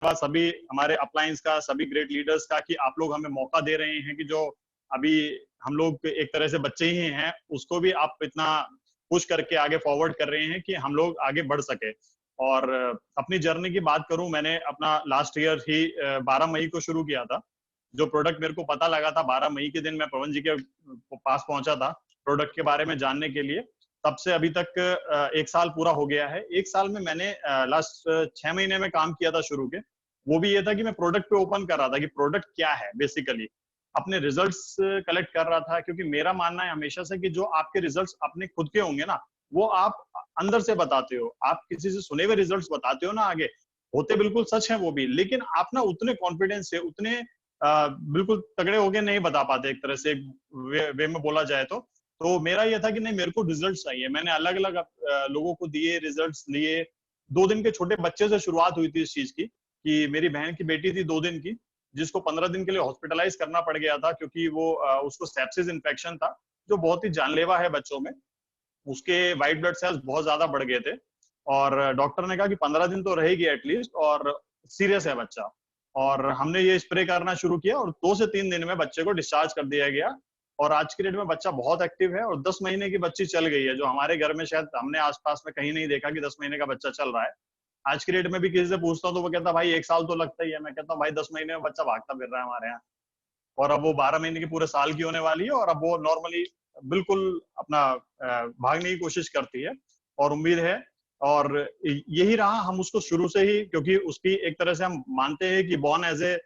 धन्यवाद सभी हमारे अपलायंस का, सभी ग्रेट लीडर्स का कि आप लोग हमें मौका दे रहे हैं कि जो अभी हम लोग एक तरह से बच्चे ही हैं, उसको भी आप इतना पुश करके आगे फॉरवर्ड कर रहे हैं कि हम लोग आगे बढ़ सके। और अपनी जर्नी की बात करूं, मैंने अपना लास्ट ईयर ही 12 मई को शुरू किया था। जो प्रोडक्ट मेरे को पता लगा था 12 मई के दिन मैं पवन जी के पास पहुंचा था प्रोडक्ट के बारे में जानने के लिए। तब से अभी तक 1 साल पूरा हो गया है। 1 साल में मैंने लास्ट 6 महीने में काम किया था शुरू के। वो भी ये था कि मैं प्रोडक्ट पे ओपन कर रहा था कि प्रोडक्ट क्या है, बेसिकली अपने रिजल्ट्स कलेक्ट कर रहा था। क्योंकि मेरा मानना है हमेशा से कि जो आपके रिजल्ट्स अपने खुद के होंगे ना, वो आप अंदर से बताते हो। आप किसी से सुने हुए रिजल्ट्स बताते हो ना आगे, होते बिल्कुल सच है वो भी, लेकिन आप ना उतने कॉन्फिडेंस से, उतने बिल्कुल तगड़े होके नहीं बता पाते, एक तरह से वे में बोला जाए तो मेरा ये था कि नहीं, मेरे को रिजल्ट्स चाहिए। मैंने अलग अलग लोगों को दिए, रिजल्ट्स लिए। 2 दिन के छोटे बच्चे से शुरुआत हुई थी इस चीज की, कि मेरी बहन की बेटी थी 2 दिन की, जिसको 15 दिन के लिए हॉस्पिटलाइज करना पड़ गया था, क्योंकि वो उसको सेप्सिस इन्फेक्शन था, जो बहुत ही जानलेवा है बच्चों में। उसके व्हाइट ब्लड सेल्स बहुत ज्यादा बढ़ गए थे, और डॉक्टर ने कहा कि 15 दिन तो रहेगी एटलीस्ट, और सीरियस है बच्चा। और हमने ये स्प्रे करना शुरू किया, और 2 से 3 दिन में बच्चे को डिस्चार्ज कर दिया गया। और आज की डेट में बच्चा बहुत एक्टिव है, और 10 महीने की बच्ची चल गई है, जो हमारे घर में शायद हमने आसपास में कहीं नहीं देखा कि 10 महीने का बच्चा चल रहा है। आज की डेट में भी किसी से पूछता हूँ तो वो कहता है भाई 1 साल तो लगता ही है। मैं कहता हूँ भाई 10 महीने में बच्चा भागता फिर रहा है हमारे यहाँ, और अब वो 12 महीने की पूरे साल की होने वाली है, और अब वो नॉर्मली बिल्कुल अपना भागने की कोशिश करती है। और उम्मीद है, और यही रहा, हम उसको शुरू से ही, क्योंकि उसकी एक तरह से हम मानते हैं कि born as a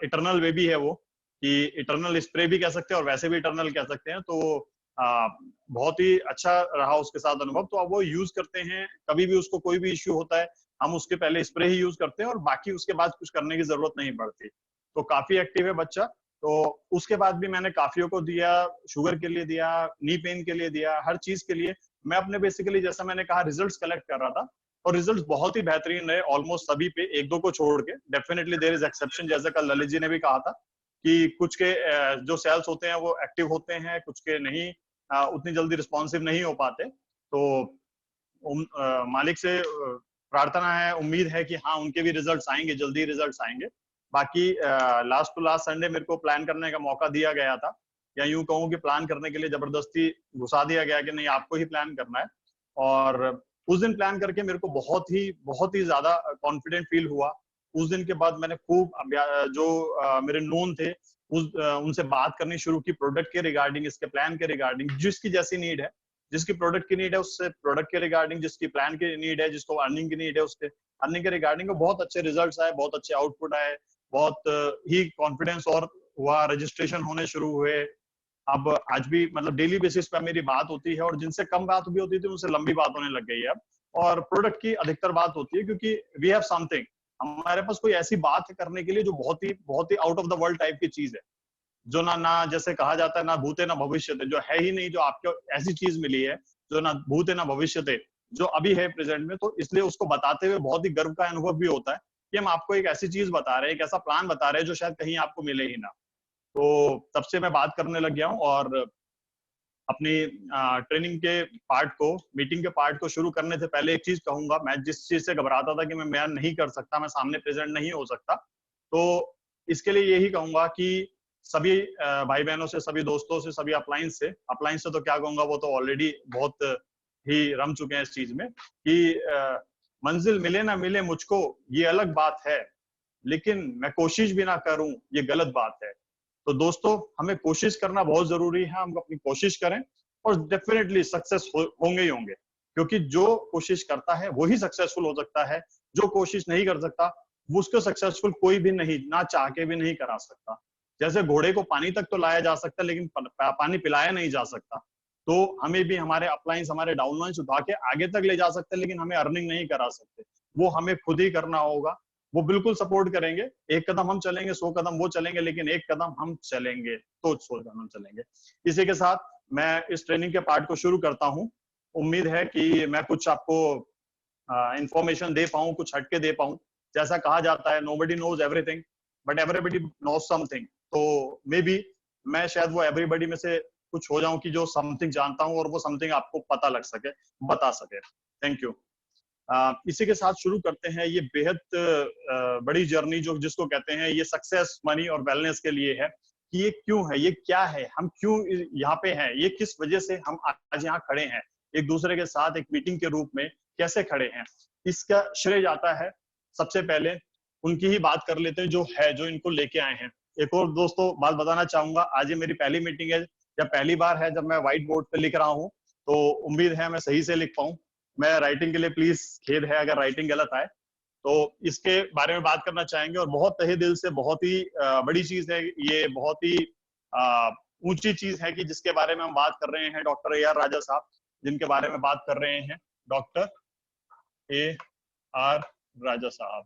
eternal baby है वो, कि इटरनल स्प्रे भी कह सकते हैं और वैसे भी इटरनल कह सकते हैं। तो बहुत ही अच्छा रहा उसके साथ अनुभव। तो अब वो यूज करते हैं, कभी भी उसको कोई भी इश्यू होता है, हम उसके पहले स्प्रे ही यूज करते हैं, और बाकी उसके बाद कुछ करने की जरूरत नहीं पड़ती। तो काफी एक्टिव है बच्चा। तो उसके बाद भी मैंने काफियों को दिया, शुगर के लिए दिया, नी पेन के लिए दिया, हर चीज के लिए। मैं अपने बेसिकली, जैसा मैंने कहा, रिजल्ट्स कलेक्ट कर रहा था, और रिजल्ट्स बहुत ही बेहतरीन रहे ऑलमोस्ट सभी पे, एक दो को छोड़ के। डेफिनेटली देयर इज एक्सेप्शन, जैसे कल ललित जी ने भी कहा था कि कुछ के जो सेल्स होते हैं वो एक्टिव होते हैं, कुछ के नहीं, उतनी जल्दी रिस्पॉन्सिव नहीं हो पाते। तो मालिक से प्रार्थना है, उम्मीद है कि हाँ उनके भी रिजल्ट्स आएंगे, जल्दी रिजल्ट्स आएंगे। बाकी लास्ट टू लास्ट संडे मेरे को प्लान करने का मौका दिया गया था, या यूं कहूँ कि प्लान करने के लिए जबरदस्ती घुसा दिया गया कि नहीं आपको ही प्लान करना है। और उस दिन प्लान करके मेरे को बहुत ही ज्यादा कॉन्फिडेंट फील हुआ। उस दिन के बाद मैंने खूब जो मेरे नोन थे उनसे बात करनी शुरू की, प्रोडक्ट के रिगार्डिंग, इसके प्लान के रिगार्डिंग, जिसकी जैसी नीड है, जिसकी प्रोडक्ट की नीड है उससे प्रोडक्ट के रिगार्डिंग, जिसकी प्लान की नीड है, जिसको अर्निंग की नीड है उसके अर्निंग के रिगार्डिंग। बहुत अच्छे रिजल्ट्स आए, बहुत अच्छे आउटपुट आए, बहुत ही कॉन्फिडेंस और हुआ, रजिस्ट्रेशन होने शुरू हुए। अब आज भी मतलब डेली बेसिस पे मेरी बात होती है, और जिनसे कम बात भी होती थी उनसे लंबी बात होने लग गई है अब। और प्रोडक्ट की अधिकतर बात होती है, क्योंकि वी हैव समथिंग, हमारे पास कोई ऐसी बात करने के लिए जो बहुत ही out of the world type की चीज है, जो ना ना जैसे कहा जाता है ना भूते ना भविष्य थे, जो है ही नहीं, जो आपको ऐसी चीज मिली है जो ना भूते ना भविष्य थे, जो अभी है प्रेजेंट में। तो इसलिए उसको बताते हुए बहुत ही गर्व का अनुभव भी होता है कि हम आपको एक ऐसी चीज बता रहे हैं, एक ऐसा प्लान बता रहे हैं जो शायद कहीं आपको मिले ही ना। तो तब से मैं बात करने लग गया हूँ, और अपनी ट्रेनिंग के पार्ट को, मीटिंग के पार्ट को शुरू करने से पहले एक चीज कहूंगा, मैं जिस चीज से घबराता था कि मैं नहीं कर सकता, मैं सामने प्रेजेंट नहीं हो सकता, तो इसके लिए यही कहूंगा कि सभी भाई बहनों से, सभी दोस्तों से, सभी अपलाइंस से तो क्या कहूंगा, वो तो ऑलरेडी बहुत ही रम चुके हैं इस चीज में, कि मंजिल मिले ना मिले मुझको ये अलग बात है, लेकिन मैं कोशिश भी ना करूं ये गलत बात है। तो दोस्तों, हमें कोशिश करना बहुत जरूरी है, हम अपनी कोशिश करें, और डेफिनेटली सक्सेस होंगे ही होंगे, क्योंकि जो कोशिश करता है वही सक्सेसफुल हो सकता है। जो कोशिश नहीं कर सकता, उसको सक्सेसफुल कोई भी नहीं, ना चाह के भी नहीं करा सकता। जैसे घोड़े को पानी तक तो लाया जा सकता है, लेकिन पानी पिलाया नहीं जा सकता। तो हमें भी हमारे अपलाइंस, हमारे डाउनलाइंस उठा के आगे तक ले जा सकते हैं, लेकिन हमें अर्निंग नहीं करा सकते। वो हमें खुद ही करना होगा। वो बिल्कुल सपोर्ट करेंगे, एक कदम हम चलेंगे, 100 कदम वो चलेंगे, लेकिन एक कदम हम चलेंगे तो 100 कदम हम चलेंगे। इसी के साथ मैं इस ट्रेनिंग के पार्ट को शुरू करता हूँ। उम्मीद है कि मैं कुछ आपको इंफॉर्मेशन दे पाऊं, कुछ हटके दे पाऊं। जैसा कहा जाता है, nobody knows everything but everybody knows something. तो मे बी मैं शायद वो एवरीबडी में से कुछ हो जाऊं कि जो समथिंग जानता हूं, और वो समथिंग आपको पता लग सके, बता सके। Thank you. इसी के साथ शुरू करते हैं ये बेहद बड़ी जर्नी जो जिसको कहते हैं ये सक्सेस, मनी और वेलनेस के लिए है कि ये क्यों है, ये क्या है, हम क्यों यहाँ पे हैं, ये किस वजह से हम आज यहाँ खड़े हैं, एक दूसरे के साथ एक मीटिंग के रूप में कैसे खड़े हैं। इसका श्रेय जाता है सबसे पहले उनकी ही बात कर लेते हैं जो इनको लेके आए हैं। एक और दोस्तों बात बताना चाहूंगा, आज ये मेरी पहली मीटिंग है या पहली बार है जब मैं व्हाइट बोर्ड पे लिख रहा हूँ, तो उम्मीद है मैं सही से लिख पाऊं। मैं राइटिंग के लिए प्लीज खेद है अगर राइटिंग गलत आए, तो इसके बारे में बात करना चाहेंगे। और बहुत तहे दिल से, बहुत ही बड़ी चीज है ये, बहुत ही ऊंची चीज है कि जिसके बारे में हम बात कर रहे हैं, डॉक्टर ए आर राजा साहब जिनके बारे में बात कर रहे हैं, डॉक्टर ए आर राजा साहब।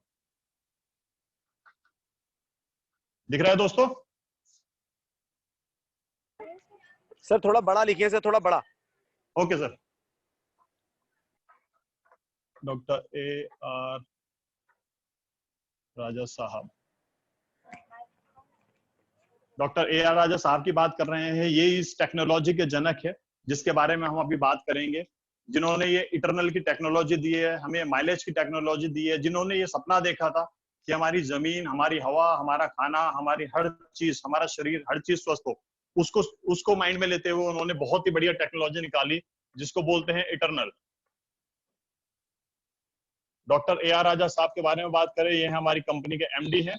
दिख रहा है दोस्तों? सर थोड़ा बड़ा लिखिए सर, थोड़ा बड़ा। Okay sir. Doctor A R Raja साहब, डॉक्टर ए आर राजा साहब की बात कर रहे हैं। ये इस टेक्नोलॉजी के जनक है जिसके बारे में हम अभी बात करेंगे, जिन्होंने ये इटरनल की टेक्नोलॉजी दी है, हमें माइलेज की टेक्नोलॉजी दी है, जिन्होंने ये सपना देखा था कि हमारी जमीन, हमारी हवा, हमारा खाना, हमारी हर चीज, हमारा शरीर, हर चीज स्वस्थ हो। उसको माइंड में लेते हुए उन्होंने बहुत ही बढ़िया टेक्नोलॉजी निकाली जिसको बोलते हैं eternal. Doctor A R Raja साहब के बारे में बात करें, ये हमारी कंपनी के एमडी हैं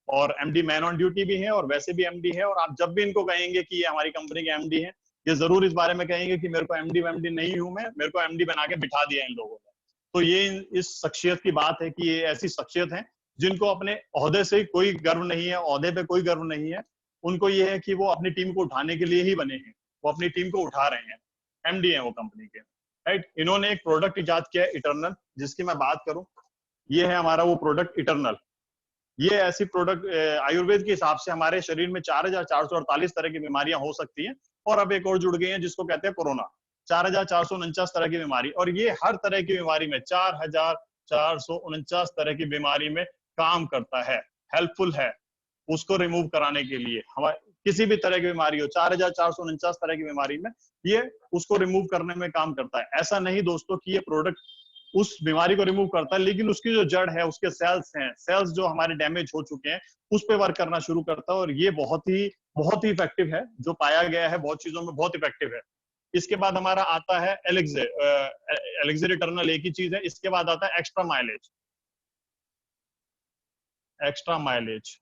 और एमडी मैन ऑन ड्यूटी भी है और वैसे भी एमडी है। और आप जब भी इनको कहेंगे कि ये हमारी कंपनी के एमडी हैं, ये जरूर इस बारे में कहेंगे कि मेरे को एमडी वेमडी नहीं हूं मैं, मेरे को एमडी बना के बिठा दिया इन लोगों ने। तो ये इस शख्सियत की बात है कि ये ऐसी शख्सियत है जिनको अपने ओहदे से कोई गर्व नहीं है, ओहदे पे कोई गर्व नहीं है, उनको ये है कि वो अपनी टीम को उठाने के लिए ही बने हैं, वो अपनी टीम को उठा रहे हैं, एमडी हैं वो कंपनी के, राइट। इन्होंने एक प्रोडक्ट इजाद किया है इटरनल, जिसकी मैं बात करूं, ये है हमारा वो प्रोडक्ट इटरनल। ये ऐसी प्रोडक्ट आयुर्वेद के हिसाब से हमारे शरीर में 4448 तरह की बीमारियां हो सकती हैं, और अब एक और जुड़ गई हैं जिसको कहते हैं कोरोना। 4449 तरह की बीमारी, और ये हर तरह की बीमारी में 4449 तरह की बीमारी में काम करता है, हेल्पफुल है उसको रिमूव कराने के लिए। हमारे किसी भी तरह की बीमारी हो, 4449 तरह की बीमारी में ये उसको रिमूव करने में काम करता है। ऐसा नहीं दोस्तों कि ये प्रोडक्ट उस बीमारी को रिमूव करता है, लेकिन उसकी जो जड़ है, उसके सेल्स हैं, सेल्स जो हमारे डैमेज हो चुके हैं, उस पर वर्क करना शुरू करता है। और ये बहुत ही इफेक्टिव है, जो पाया गया है बहुत चीजों में बहुत इफेक्टिव है। इसके बाद हमारा आता है एलेक्सिर इटरनल, एक ही चीज है। इसके बाद आता है एक्स्ट्रा माइलेज। एक्स्ट्रा माइलेज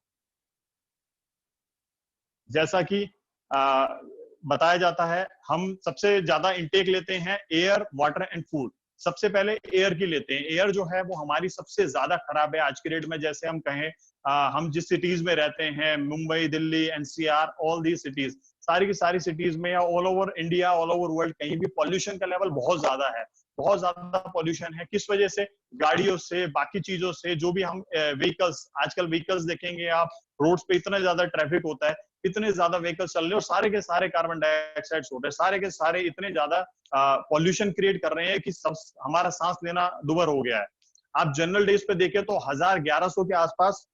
जैसा कि बताया जाता है, हम सबसे ज्यादा इंटेक लेते हैं एयर, वाटर एंड फूड। सबसे पहले एयर की लेते हैं। एयर जो है वो हमारी सबसे ज्यादा खराब है आज के डेट में। जैसे हम कहें, हम जिस सिटीज में रहते हैं, Mumbai, Delhi, NCR, all the cities, सारी की सारी सिटीज में या all over India, all over world, कहीं भी पॉल्यूशन का लेवल बहुत ज्यादा है, बहुत ज्यादा पॉल्यूशन है। किस वजह से? गाड़ियों से, बाकी चीजों से, जो भी हम व्हीकल्स, आजकल व्हीकल्स देखेंगे आप, रोड्स पे इतना ज्यादा ट्रैफिक होता है, इतने ज्यादा व्हीकल्स चल रहे हैं और सारे के सारे कार्बन डाइऑक्साइड छोड़ रहे हैं, सारे के सारे इतने ज्यादा पॉल्यूशन क्रिएट कर रहे हैं कि सब हमारा सांस लेना दुभर हो गया है। आप जनरल डेज पे देखें तो 1000-1100 के आसपास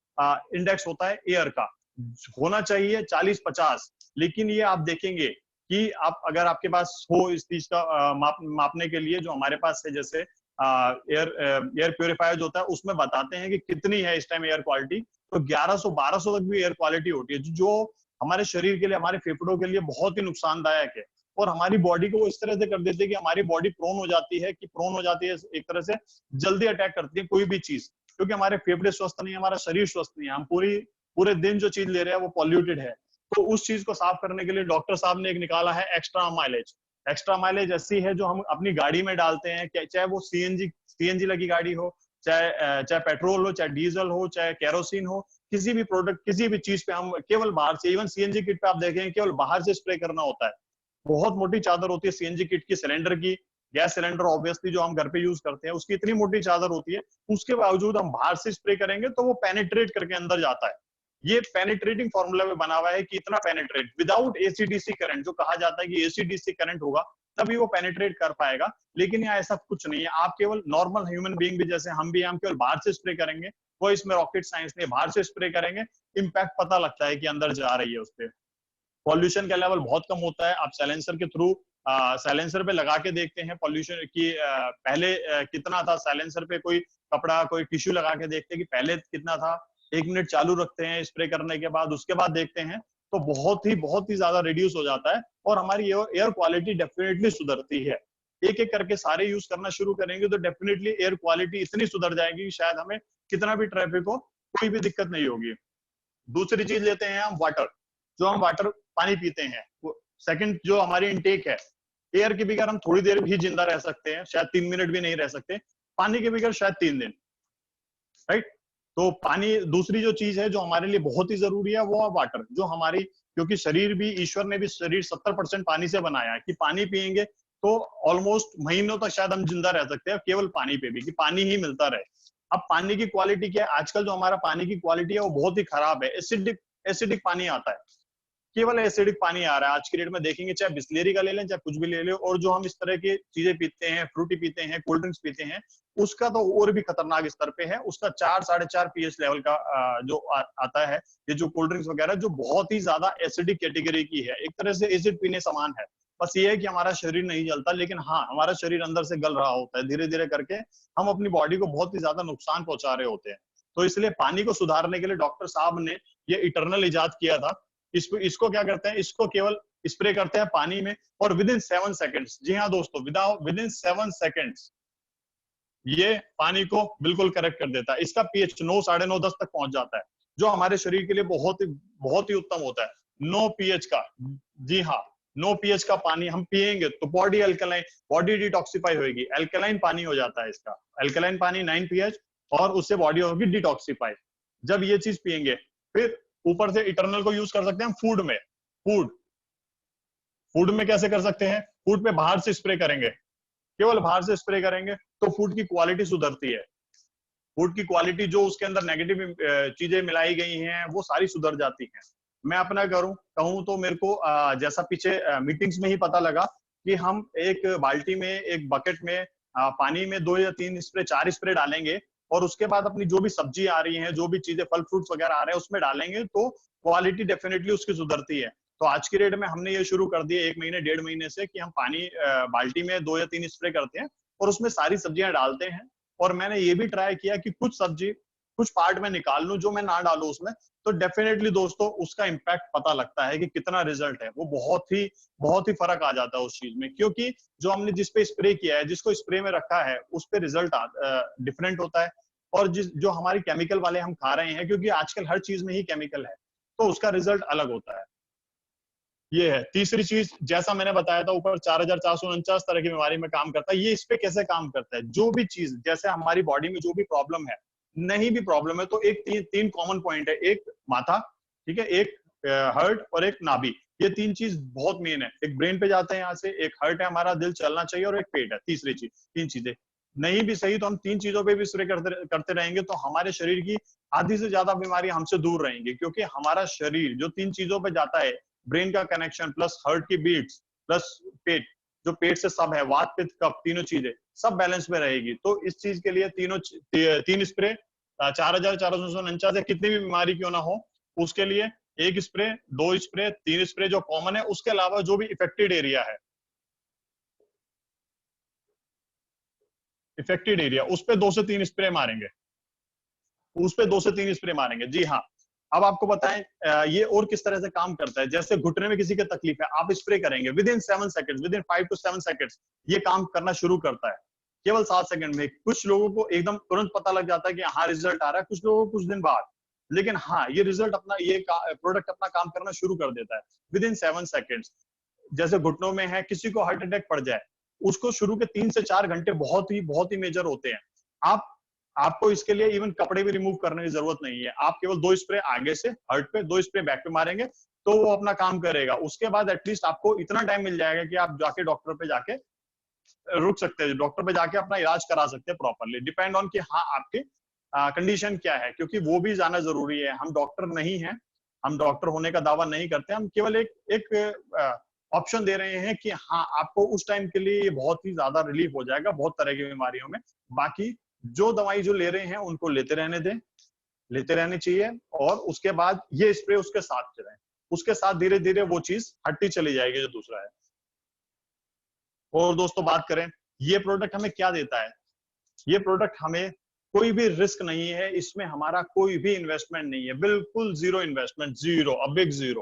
इंडेक्स होता है एयर का, होना चाहिए 40-50, लेकिन ये आप देखेंगे कि आप अगर आपके पास हो इस चीज का मापने के लिए, जो हमारे पास है, जैसे एयर प्योरीफायर जो होता है, उसमें बताते हैं कि कितनी है इस टाइम एयर क्वालिटी, तो 1100-1200 तक भी एयर क्वालिटी होती है, जो हमारे शरीर के लिए, हमारे फेफड़ों के लिए बहुत ही नुकसानदायक है। और हमारी बॉडी को वो इस तरह से कर देती है कि हमारी बॉडी प्रोन हो जाती है, एक तरह से जल्दी अटैक करती है कोई भी चीज, क्योंकि हमारे फेफड़े स्वस्थ नहीं है, हमारा शरीर स्वस्थ नहीं है, हम पूरे दिन जो चीज ले रहे हैं वो पॉल्यूटेड है। तो उस चीज को साफ करने के लिए डॉक्टर साहब ने एक निकाला है एक्स्ट्रा माइलेज। एक्स्ट्रा माइलेज ऐसी है जो हम अपनी गाड़ी में डालते हैं, चाहे वो सीएनजी लगी गाड़ी हो, चाहे पेट्रोल हो, चाहे डीजल हो, चाहे केरोसिन हो, किसी भी प्रोडक्ट, किसी भी चीज पे हम केवल बाहर से, इवन सीएनजी किट पे आप देखें केवल बाहर से स्प्रे करना होता है। बहुत मोटी चादर होती है सीएनजी किट की, सिलेंडर की, गैस सिलेंडर ऑब्वियसली जो हम घर पे यूज करते हैं उसकी इतनी मोटी चादर होती है, उसके बावजूद हम बाहर से स्प्रे करेंगे तो वो पेनिट्रेट करके अंदर जाता है। ये पेनिट्रेटिंग फॉर्मूला में बना हुआ है कि इतना पेनिट्रेट विदाउट एसीडीसी करंट, जो कहा जाता है कि एसीडीसी करंट होगा तभी वो पेनिट्रेट कर पाएगा, लेकिन यहाँ ऐसा कुछ नहीं है। आप केवल नॉर्मल ह्यूमन बीइंग भी, जैसे हम भी, हम केवल बाहर से स्प्रे करेंगे, वो इसमें रॉकेट साइंस नहीं, बाहर से स्प्रे करेंगे, इम्पैक्ट पता लगता है कि अंदर जा रही है, उस पर पॉल्यूशन का लेवल बहुत कम होता है। आप साइलेंसर के थ्रू साइलेंसर पे लगा के देखते हैं पॉल्यूशन की, पहले कितना था साइलेंसर पे, कोई कपड़ा कोई टिश्यू लगा के देखते हैं कि पहले कितना था, 1 मिनट चालू रखते हैं स्प्रे करने के बाद, उसके बाद देखते हैं तो बहुत ही ज्यादा रिड्यूस हो जाता है और हमारी एयर क्वालिटी डेफिनेटली सुधरती है। एक एक करके सारे यूज करना शुरू करेंगे तो डेफिनेटली एयर क्वालिटी इतनी सुधर जाएगी कि शायद हमें कितना भी ट्रैफिक हो कोई भी दिक्कत नहीं होगी। दूसरी चीज लेते हैं हम वाटर, जो हम वाटर पानी पीते हैं, सेकंड जो हमारी इनटेक है, एयर के बगैर हम थोड़ी देर भी जिंदा रह सकते हैं, शायद 3 मिनट भी नहीं रह सकते, पानी के बगैर शायद 3 दिन, राइट। तो पानी दूसरी जो चीज है जो हमारे लिए बहुत ही जरूरी है वो है वाटर, जो हमारी, क्योंकि शरीर भी, ईश्वर ने भी शरीर 70% पानी से बनाया है कि पानी पिएंगे तो ऑलमोस्ट महीनों तक शायद हम जिंदा रह सकते हैं केवल पानी पे भी, कि पानी ही मिलता रहे। अब पानी की क्वालिटी क्या है, आजकल जो हमारा पानी की क्वालिटी है वो बहुत ही खराब है, एसिडिक पानी आता है, केवल एसिडिक पानी आ रहा है आज की डेट में। देखेंगे चाहे बिस्लेरी का ले लें चाहे कुछ भी ले लें, और जो हम इस तरह की चीजें पीते हैं, फ्रूटी पीते हैं, कोल्ड ड्रिंक्स पीते हैं, उसका तो और भी खतरनाक स्तर पे है, उसका 4-4.5 पीएच लेवल का जो आता है, ये जो कोल्ड ड्रिंक्स वगैरह जो बहुत ही ज्यादा एसिडिक कैटेगरी की है, एक तरह से एसिड पीने समान है। बस ये है कि हमारा शरीर नहीं जलता, लेकिन हाँ हमारा शरीर अंदर से गल रहा होता है, धीरे धीरे करके हम अपनी बॉडी को बहुत ही ज्यादा नुकसान पहुंचा रहे होते हैं। तो इसलिए पानी को सुधारने के लिए डॉक्टर साहब ने ये इटरनल इजाद किया था। इसको क्या करते हैं, इसको केवल स्प्रे करते हैं पानी में और विद इन 7 सेकेंड्स, जी हाँ दोस्तों, विद इन 7 सेकेंड्स ये पानी को बिल्कुल करेक्ट कर देता है। इसका पीएच 9, 9.5, 10 तक पहुंच जाता है, जो हमारे शरीर के लिए बहुत ही उत्तम होता है। 9 पीएच का, जी हाँ 9 पीएच का पानी हम पिएंगे तो बॉडी अल्कलाइन, बॉडी डिटॉक्सिफाई होगी, अल्कलाइन पानी हो जाता है इसका, अल्कलाइन पानी 9 पीएच, और उससे बॉडी होगी डिटॉक्सिफाई। जब ये चीज पिएंगे, फिर ऊपर से इटरनल को यूज कर सकते हैं फूड में। फूड में कैसे कर सकते हैं, फूड पे बाहर से स्प्रे करेंगे, केवल बाहर से स्प्रे करेंगे तो फूड की क्वालिटी सुधरती है। फूड की क्वालिटी, जो उसके अंदर नेगेटिव चीजें मिलाई गई हैं वो सारी सुधर जाती हैं। मैं अपना कहूं तो मेरे को जैसा पीछे मीटिंग्स में ही पता लगा कि हम एक बाल्टी में, एक बकेट में पानी में 2 या 3 स्प्रे, 4 स्प्रे डालेंगे और उसके बाद अपनी जो भी सब्जी आ रही है, जो भी चीजें फल फ्रूट्स वगैरह आ रहे हैं उसमें डालेंगे तो क्वालिटी डेफिनेटली उसकी सुधरती है। तो आज की डेट में हमने ये शुरू कर दिया 1 महीने 1.5 महीने से कि हम पानी बाल्टी में 2 या 3 स्प्रे करते हैं और उसमें सारी सब्जियां डालते हैं। और मैंने ये भी ट्राई किया कि कुछ सब्जी, कुछ पार्ट में निकाल लूं जो मैं ना डालूं उसमें, तो डेफिनेटली दोस्तों उसका इम्पैक्ट पता लगता है कि कितना रिजल्ट है, वो बहुत ही फर्क आ जाता है उस चीज में, क्योंकि जो हमने जिस पे स्प्रे किया है, जिसको स्प्रे में रखा है, उस पे रिजल्ट डिफरेंट होता है। और जो हमारी केमिकल वाले हम खा रहे हैं, क्योंकि आजकल हर चीज में ही केमिकल है, तो उसका रिजल्ट अलग होता है। ये है तीसरी चीज, जैसा मैंने बताया था ऊपर, 4449 तरह की बीमारी में काम करता है। ये इस पे कैसे काम करता है, जो भी चीज, जैसे हमारी बॉडी में जो भी प्रॉब्लम है, नहीं भी प्रॉब्लम है, तो एक तीन कॉमन पॉइंट है, एक माथा, ठीक है, एक हार्ट और एक नाभि। ये 3 चीज बहुत मेन है। एक ब्रेन पे जाते हैं यहाँ से, एक हार्ट है हमारा, दिल चलना चाहिए, और एक पेट है, तीसरी चीज। 3 चीजें नहीं भी सही तो हम 3 चीजों पे भी स्प्रे करते रहेंगे तो हमारे शरीर की आधी से ज्यादा बीमारी हमसे दूर रहेंगी, क्योंकि हमारा शरीर जो 3 चीजों पे जाता है, ब्रेन का कनेक्शन प्लस हार्ट की बीट्स प्लस पेट, जो पेट से सब है, वात पित्त कफ, तीनों चीजें सब बैलेंस में रहेगी। तो इस चीज के लिए 3 स्प्रे, 4449 कितनी भी बीमारी क्यों ना हो, उसके लिए 1 स्प्रे, 2 स्प्रे, 3 स्प्रे जो कॉमन है, उसके अलावा जो भी इफेक्टेड एरिया है, उस पे 2 से 3 स्प्रे मारेंगे, जी हाँ। अब आपको बताएं ये और किस तरह से काम करता है। जैसे घुटने में किसी की तकलीफ है, आप स्प्रे करेंगे, with in 7 seconds, with in 5 to 7 seconds ये काम करना शुरू करता है, केवल 7 सेकंड में। कुछ लोगों को एकदम तुरंत पता लग जाता है कि हाँ रिजल्ट आ रहा है, कुछ लोगों को कुछ दिन बाद, लेकिन हाँ ये रिजल्ट अपना, ये प्रोडक्ट अपना काम करना शुरू कर देता है विद इन 7 सेकंड्स। जैसे घुटनों में है, किसी को हार्ट अटैक पड़ जाए, उसको शुरू के 3 से 4 घंटे बहुत ही मेजर होते हैं। आपको इसके लिए इवन कपड़े भी रिमूव करने की जरूरत नहीं है, आप केवल 2 स्प्रे आगे से हार्ट पे, 2 स्प्रे बैक पे मारेंगे तो वो अपना काम करेगा। उसके बाद एटलीस्ट आपको इतना टाइम मिल जाएगा कि आप जाके डॉक्टर पे जाके रुक सकते हैं, डॉक्टर पे जाके अपना इलाज करा सकते हैं प्रॉपरली, डिपेंड ऑन कि हाँ आपकी कंडीशन क्या है, क्योंकि वो भी जाना जरूरी है। हम डॉक्टर नहीं है, हम डॉक्टर होने का दावा नहीं करते, हम केवल एक ऑप्शन दे रहे हैं कि हाँ आपको उस टाइम के लिए बहुत ही ज्यादा रिलीफ हो जाएगा बहुत तरह की बीमारियों में। बाकी जो दवाई जो ले रहे हैं उनको लेते रहने चाहिए, और उसके बाद ये स्प्रे उसके साथ चलें, उसके साथ धीरे धीरे वो चीज हटती चली जाएगी जो दूसरा है। और दोस्तों बात करें, ये प्रोडक्ट हमें क्या देता है? ये प्रोडक्ट हमें कोई भी रिस्क नहीं है, इसमें हमारा कोई भी इन्वेस्टमेंट नहीं है, बिल्कुल zero investment, zero, a big zero,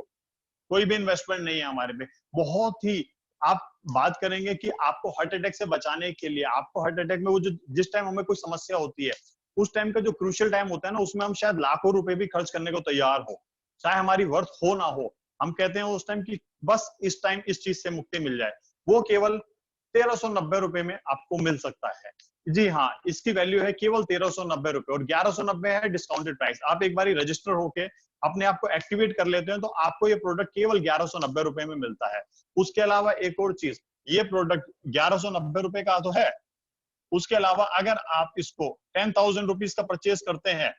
कोई भी इन्वेस्टमेंट नहीं है हमारे पे। बहुत ही, आप बात करेंगे कि आपको हार्ट अटैक से बचाने के लिए, आपको हार्ट अटैक में वो जो जिस टाइम हमें कोई समस्या होती है, उस टाइम का जो क्रूशियल टाइम होता है ना, उसमें हम शायद लाखों रुपए भी खर्च करने को तैयार हो, चाहे हमारी वर्थ हो ना हो। हम कहते हैं उस टाइम की बस इस टाइम इस चीज से मुक्ति मिल जाए, वो केवल 1390 रुपए में आपको मिल सकता है। जी हाँ, इसकी वैल्यू है केवल 1390 रुपए, और 1190 है डिस्काउंटेड प्राइस। आप एक बार रजिस्टर होके अपने आप को एक्टिवेट कर लेते हैं तो आपको ये प्रोडक्ट केवल 1190 रुपए में मिलता है। उसके अलावा एक और चीज, ये प्रोडक्ट 1190 रुपए का तो है, उसके अलावा अगर आप इसको 10,000 रुपीज का परचेज करते हैं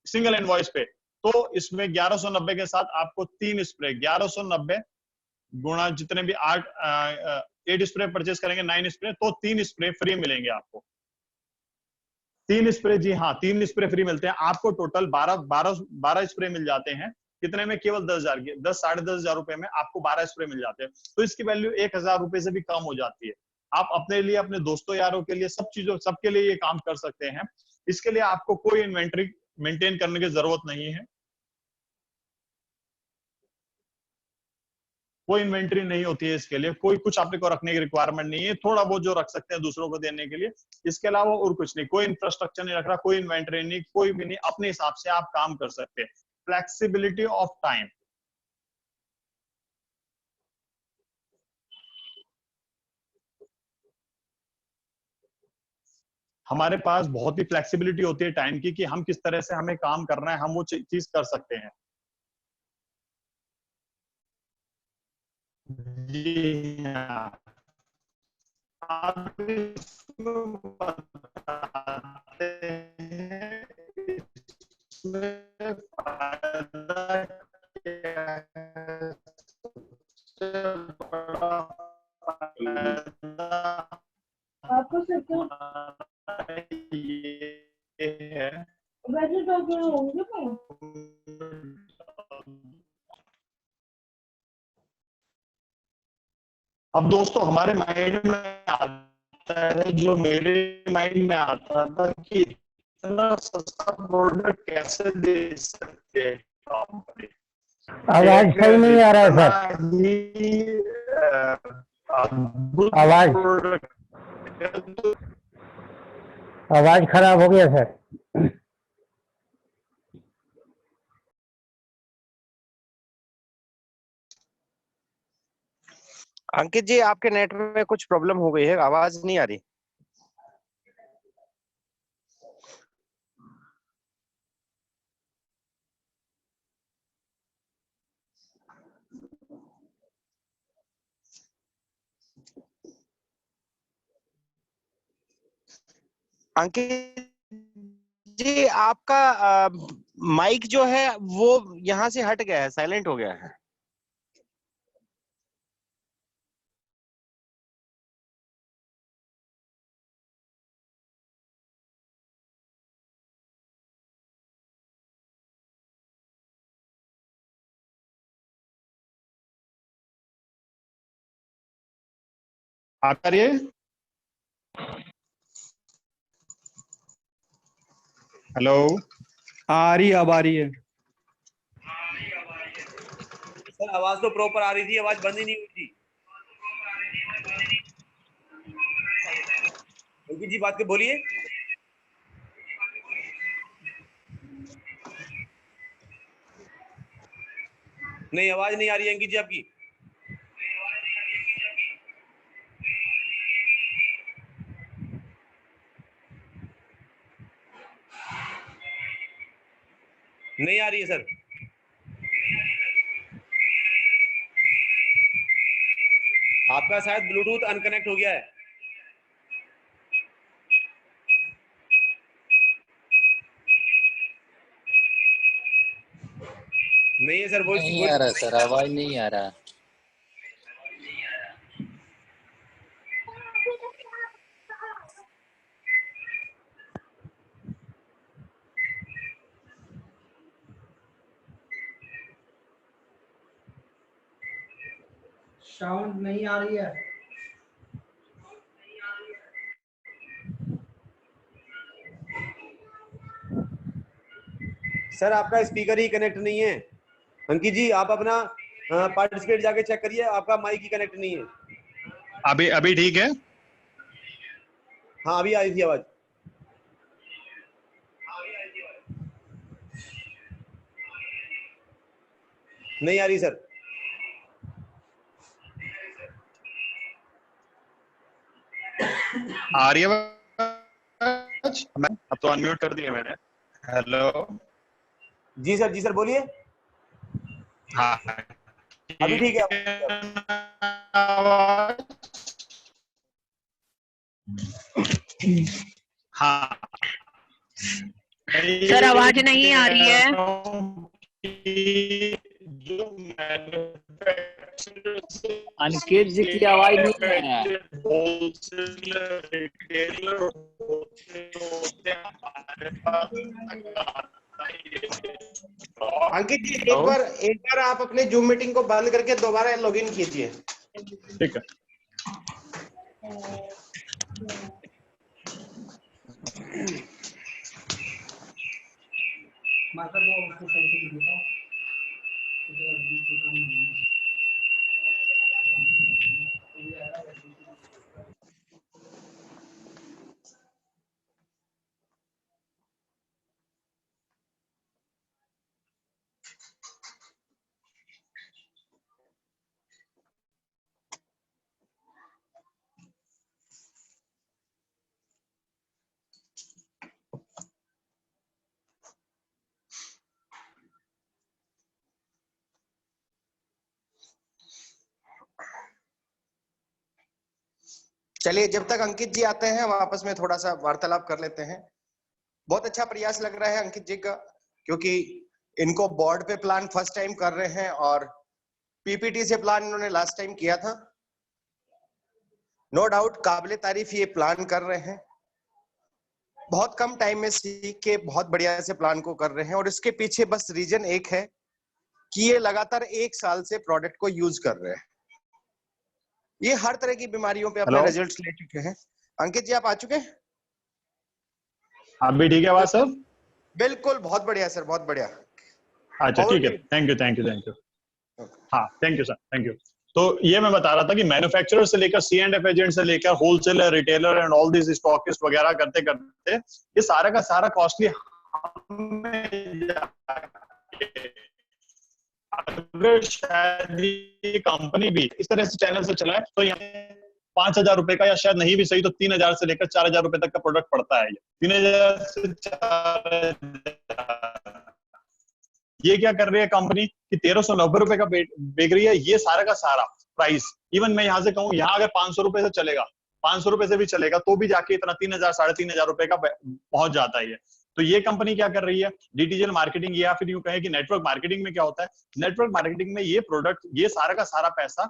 सिंगल इनवॉइस पे, तो इसमें 1190 के साथ आपको 3 स्प्रे, 1190 गुणा जितने भी 8 स्प्रे परचेज करेंगे, 9 स्प्रे, तो 3 स्प्रे फ्री मिलेंगे आपको। 3 स्प्रे, जी हाँ, 3 स्प्रे फ्री मिलते हैं आपको। टोटल 12 स्प्रे मिल जाते हैं। कितने में? केवल 10,000 के, 10 साढ़े 10,000 रुपए में आपको 12 स्प्रे मिल जाते हैं। तो इसकी वैल्यू 1,000 रुपए से भी कम हो जाती है। आप अपने लिए, अपने दोस्तों यारों के लिए, सब चीजों, सबके लिए ये काम कर सकते हैं। इसके लिए आपको कोई इन्वेंट्री मेंटेन करने की जरूरत नहीं है, कोई इन्वेंट्री नहीं होती है इसके लिए, कोई कुछ आपने को रखने की रिक्वायरमेंट नहीं है, थोड़ा बहुत जो रख सकते हैं दूसरों को देने के लिए, इसके अलावा और कुछ नहीं। कोई इंफ्रास्ट्रक्चर नहीं रख रहा, कोई इन्वेंट्री नहीं, कोई भी नहीं, अपने हिसाब से आप काम कर सकते हैं। फ्लेक्सिबिलिटी ऑफ टाइम, हमारे पास बहुत ही फ्लेक्सिबिलिटी होती है टाइम की, कि हम किस तरह से हमें काम करना है, हम वो चीज कर सकते हैं। जी हाँ, आप इसमें बताते हैं, इसमें फायदा क्या है? सबसे बड़ा फायदा आपको सबसे हमारा ये है। वैसे डॉक्टर होंगे ना। अब दोस्तों हमारे माइंड में आता है, जो मेरे माइंड में आता था, कि इतना सस्ता प्रोडक्ट कैसे दे सकते हैं कंपनी। आवाज सही नहीं आ रहा है इतना सर, ही अद्भुत आवाज प्रोडक्ट, तो आवाज खराब हो गया सर। अंकित जी, आपके नेट में कुछ प्रॉब्लम हो गई है, आवाज नहीं आ रही। अंकित जी, आपका माइक जो है वो यहाँ से हट गया है, साइलेंट हो गया है। आप करिए। हेलो, आ रही, अब आ रही है। सर आवाज तो प्रॉपर आ रही थी, आवाज बंद ही नहीं हुई थी। अंकित जी बात के बोलिए। नहीं, आवाज नहीं आ रही है अंकित जी आपकी। नहीं आ रही है सर। आपका शायद ब्लूटूथ अनकनेक्ट हो गया है। नहीं है सर, वॉइस नहीं आ रहा सर, आवाज नहीं आ रहा। साउंड नहीं आ रही है। सर आपका स्पीकर ही कनेक्ट नहीं है। अंकित जी आप अपना पार्टिसिपेट जाके चेक करिए, आपका माइक ही कनेक्ट नहीं है। अभी अभी ठीक है? हाँ अभी आई थी आवाज। नहीं आ रही सर। आ रही है आवाज? अब तो अनम्यूट कर दिया मैंने। हेलो। जी सर बोलिए। हाँ अभी ठीक है। हाँ सर आवाज नहीं आ रही है। जो अनिकेत जी की आवाज नहीं आ रहा है। होलसेलर रिटेलर होते हमारे पास। अंकित जी एक बार आप अपने जूम मीटिंग को बंद करके दोबारा लॉगिन कीजिए। ठीक है। चलिए जब तक अंकित जी आते हैं हम आपस में थोड़ा सा वार्तालाप कर लेते हैं। बहुत अच्छा प्रयास लग रहा है अंकित जी का, क्योंकि इनको बोर्ड पे प्लान फर्स्ट टाइम कर रहे हैं और पीपीटी से प्लान इन्होंने लास्ट टाइम किया था। नो डाउट काबिले तारीफ ये प्लान कर रहे हैं, बहुत कम टाइम में सीख के बहुत बढ़िया से प्लान को कर रहे हैं। और इसके पीछे बस रीजन एक है कि ये लगातार 1 साल से प्रोडक्ट को यूज कर रहे हैं। ये हर तरह की बीमारियों पे अपने रिजल्ट्स ले चुके हैं। अंकित जी आप आ चुके हैं? अभी ठीक है आवाज सर? बिल्कुल बहुत बढ़िया सर, बहुत बढ़िया। अच्छा ठीक है, थैंक यू। हाँ thank you sir, thank you. तो ये मैं बता रहा था कि मैन्युफैक्चरर से लेकर C&F एजेंट से लेकर wholesaler retailer and all this stockist वगैरह करते करते ये सारा का सारा कॉस्टली अगर शायद ये कंपनी भी इस तरह से चैनल से चलाए तो यहाँ 5,000 रुपए का, या शायद नहीं भी सही तो 3,000 से लेकर 4,000 रुपए तक का प्रोडक्ट पड़ता है। 3,000 से 4,000 ये क्या कर रही है कंपनी कि 1,390 रुपए का बेच रही है। ये सारा का सारा प्राइस, इवन मैं यहाँ से कहूँ यहाँ अगर 500 रुपए से चलेगा, 500 रुपए से भी चलेगा तो भी जाके इतना 3,000 3,500 रुपए का पहुंच जाता है। तो ये कंपनी क्या कर रही है, डिजिटल मार्केटिंग, या फिर यूं कहें कि नेटवर्क मार्केटिंग में क्या होता है, नेटवर्क मार्केटिंग में ये प्रोडक्ट, ये सारा का सारा पैसा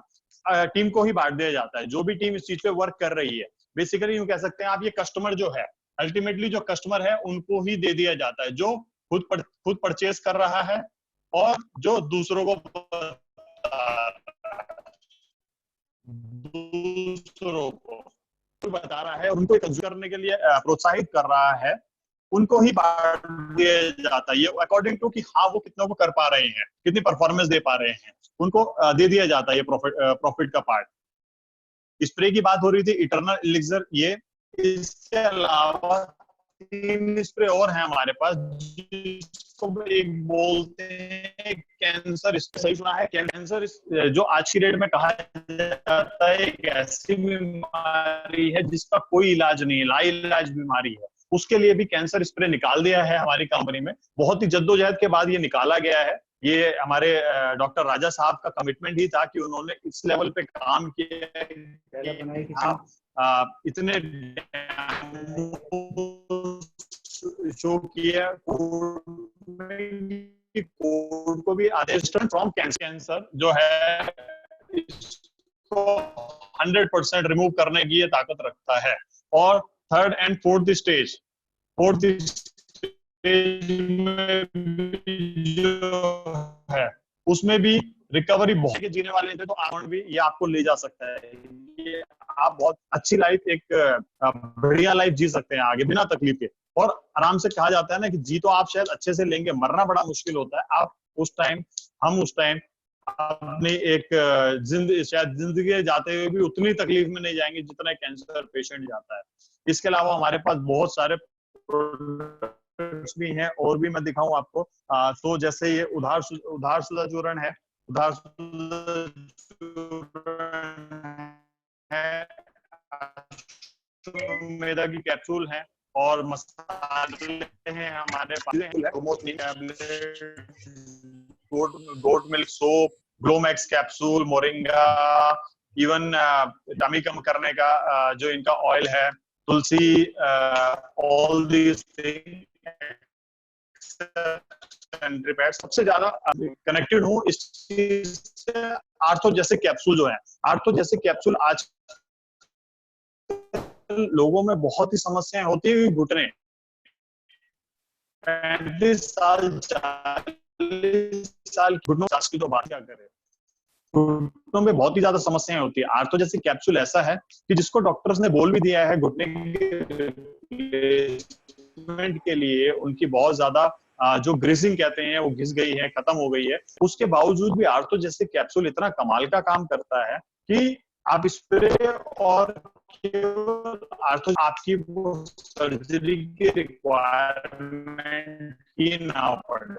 टीम को ही बांट दिया जाता है। जो भी टीम इस चीज पे वर्क कर रही है, बेसिकली यूं कह सकते हैं आप, ये कस्टमर जो है, अल्टीमेटली जो कस्टमर है उनको ही दे दिया जाता है, जो खुद परचेज कर रहा है और जो दूसरों को बता रहा है, उनको कंज्यूम करने के लिए प्रोत्साहित कर रहा है, उनको ही बांट दिया जाता है। ये अकॉर्डिंग टू कि हाँ वो कितना को कर पा रहे हैं, कितनी परफॉर्मेंस दे पा रहे हैं, उनको दे दिया जाता है ये प्रॉफिट का पार्ट। स्प्रे की बात हो रही थी, इटर्नल एलिक्सर, ये इसके अलावा 3 स्प्रे और हैं हमारे पास, जिसको एक बोलते हैं कैंसर, सही सुना है, कैंसर जो आज की डेट में कहा जाता है एक ऐसी बीमारी है जिसका कोई इलाज नहीं है, लाइलाज बीमारी है। उसके लिए भी कैंसर स्प्रे निकाल दिया है हमारी कंपनी में। बहुत ही जद्दोजहद के बाद ये निकाला गया है। ये हमारे डॉक्टर राजा साहब का कमिटमेंट ही था कि उन्होंने इस लेवल पे काम किया, इतने शो किया, कोड को भी आदेश फ्रॉम कैंसर जो है इसको 100% रिमूव करने की ये ताकत रखता है। और 3rd and 4th स्टेज में जो है उसमें भी रिकवरी बहुत जीने वाले थे, तो आप भी ये आपको ले जा सकता है। ये आप बहुत अच्छी लाइफ, एक बढ़िया लाइफ जी सकते हैं आगे बिना तकलीफ के। और आराम से कहा जाता है ना कि जी तो आप शायद अच्छे से लेंगे, मरना बड़ा मुश्किल होता है। आप उस टाइम, हम उस टाइम अपनी एक शायद जिंदगी जाते हुए भी उतनी तकलीफ में नहीं जाएंगे जितना कैंसर पेशेंट जाता है। इसके अलावा हमारे पास बहुत सारे प्रोडक्ट्स भी हैं और भी मैं दिखाऊं आपको। तो जैसे ये उधारशुदा चूर्ण है, उधारशुदा चूर्ण है, मैदा की कैप्सूल है और मसाले हैं हमारे पास, goat milk soap, Glomax capsule, moringa, even tummy कम करने का जो इनका ऑयल है, तुलसी, ऑल दीज थिंग्स। सबसे ज्यादा कनेक्टेड हूँ इस चीज से आर्थो जैसे कैप्सूल जो है। आर्थो जैसे कैप्सूल आज लोगों में बहुत ही समस्याएं होती है। घुटने 35 साल 40 साल घुटनों की तो बात क्या करें, घुटनों में बहुत ही ज्यादा समस्याएं होती है। आर्थो जैसे कैप्सूल ऐसा है कि जिसको डॉक्टर्स ने बोल भी दिया है घुटने के लिए उनकी बहुत ज्यादा जो ग्रीसिंग कहते हैं वो घिस गई है, खत्म हो गई है। उसके बावजूद भी आर्थो जैसे कैप्सूल इतना कमाल का काम करता है कि आप स्प्रे और आर्थो आपकी वो सर्जरी की रिक्वायरमेंट ही ना पड़े।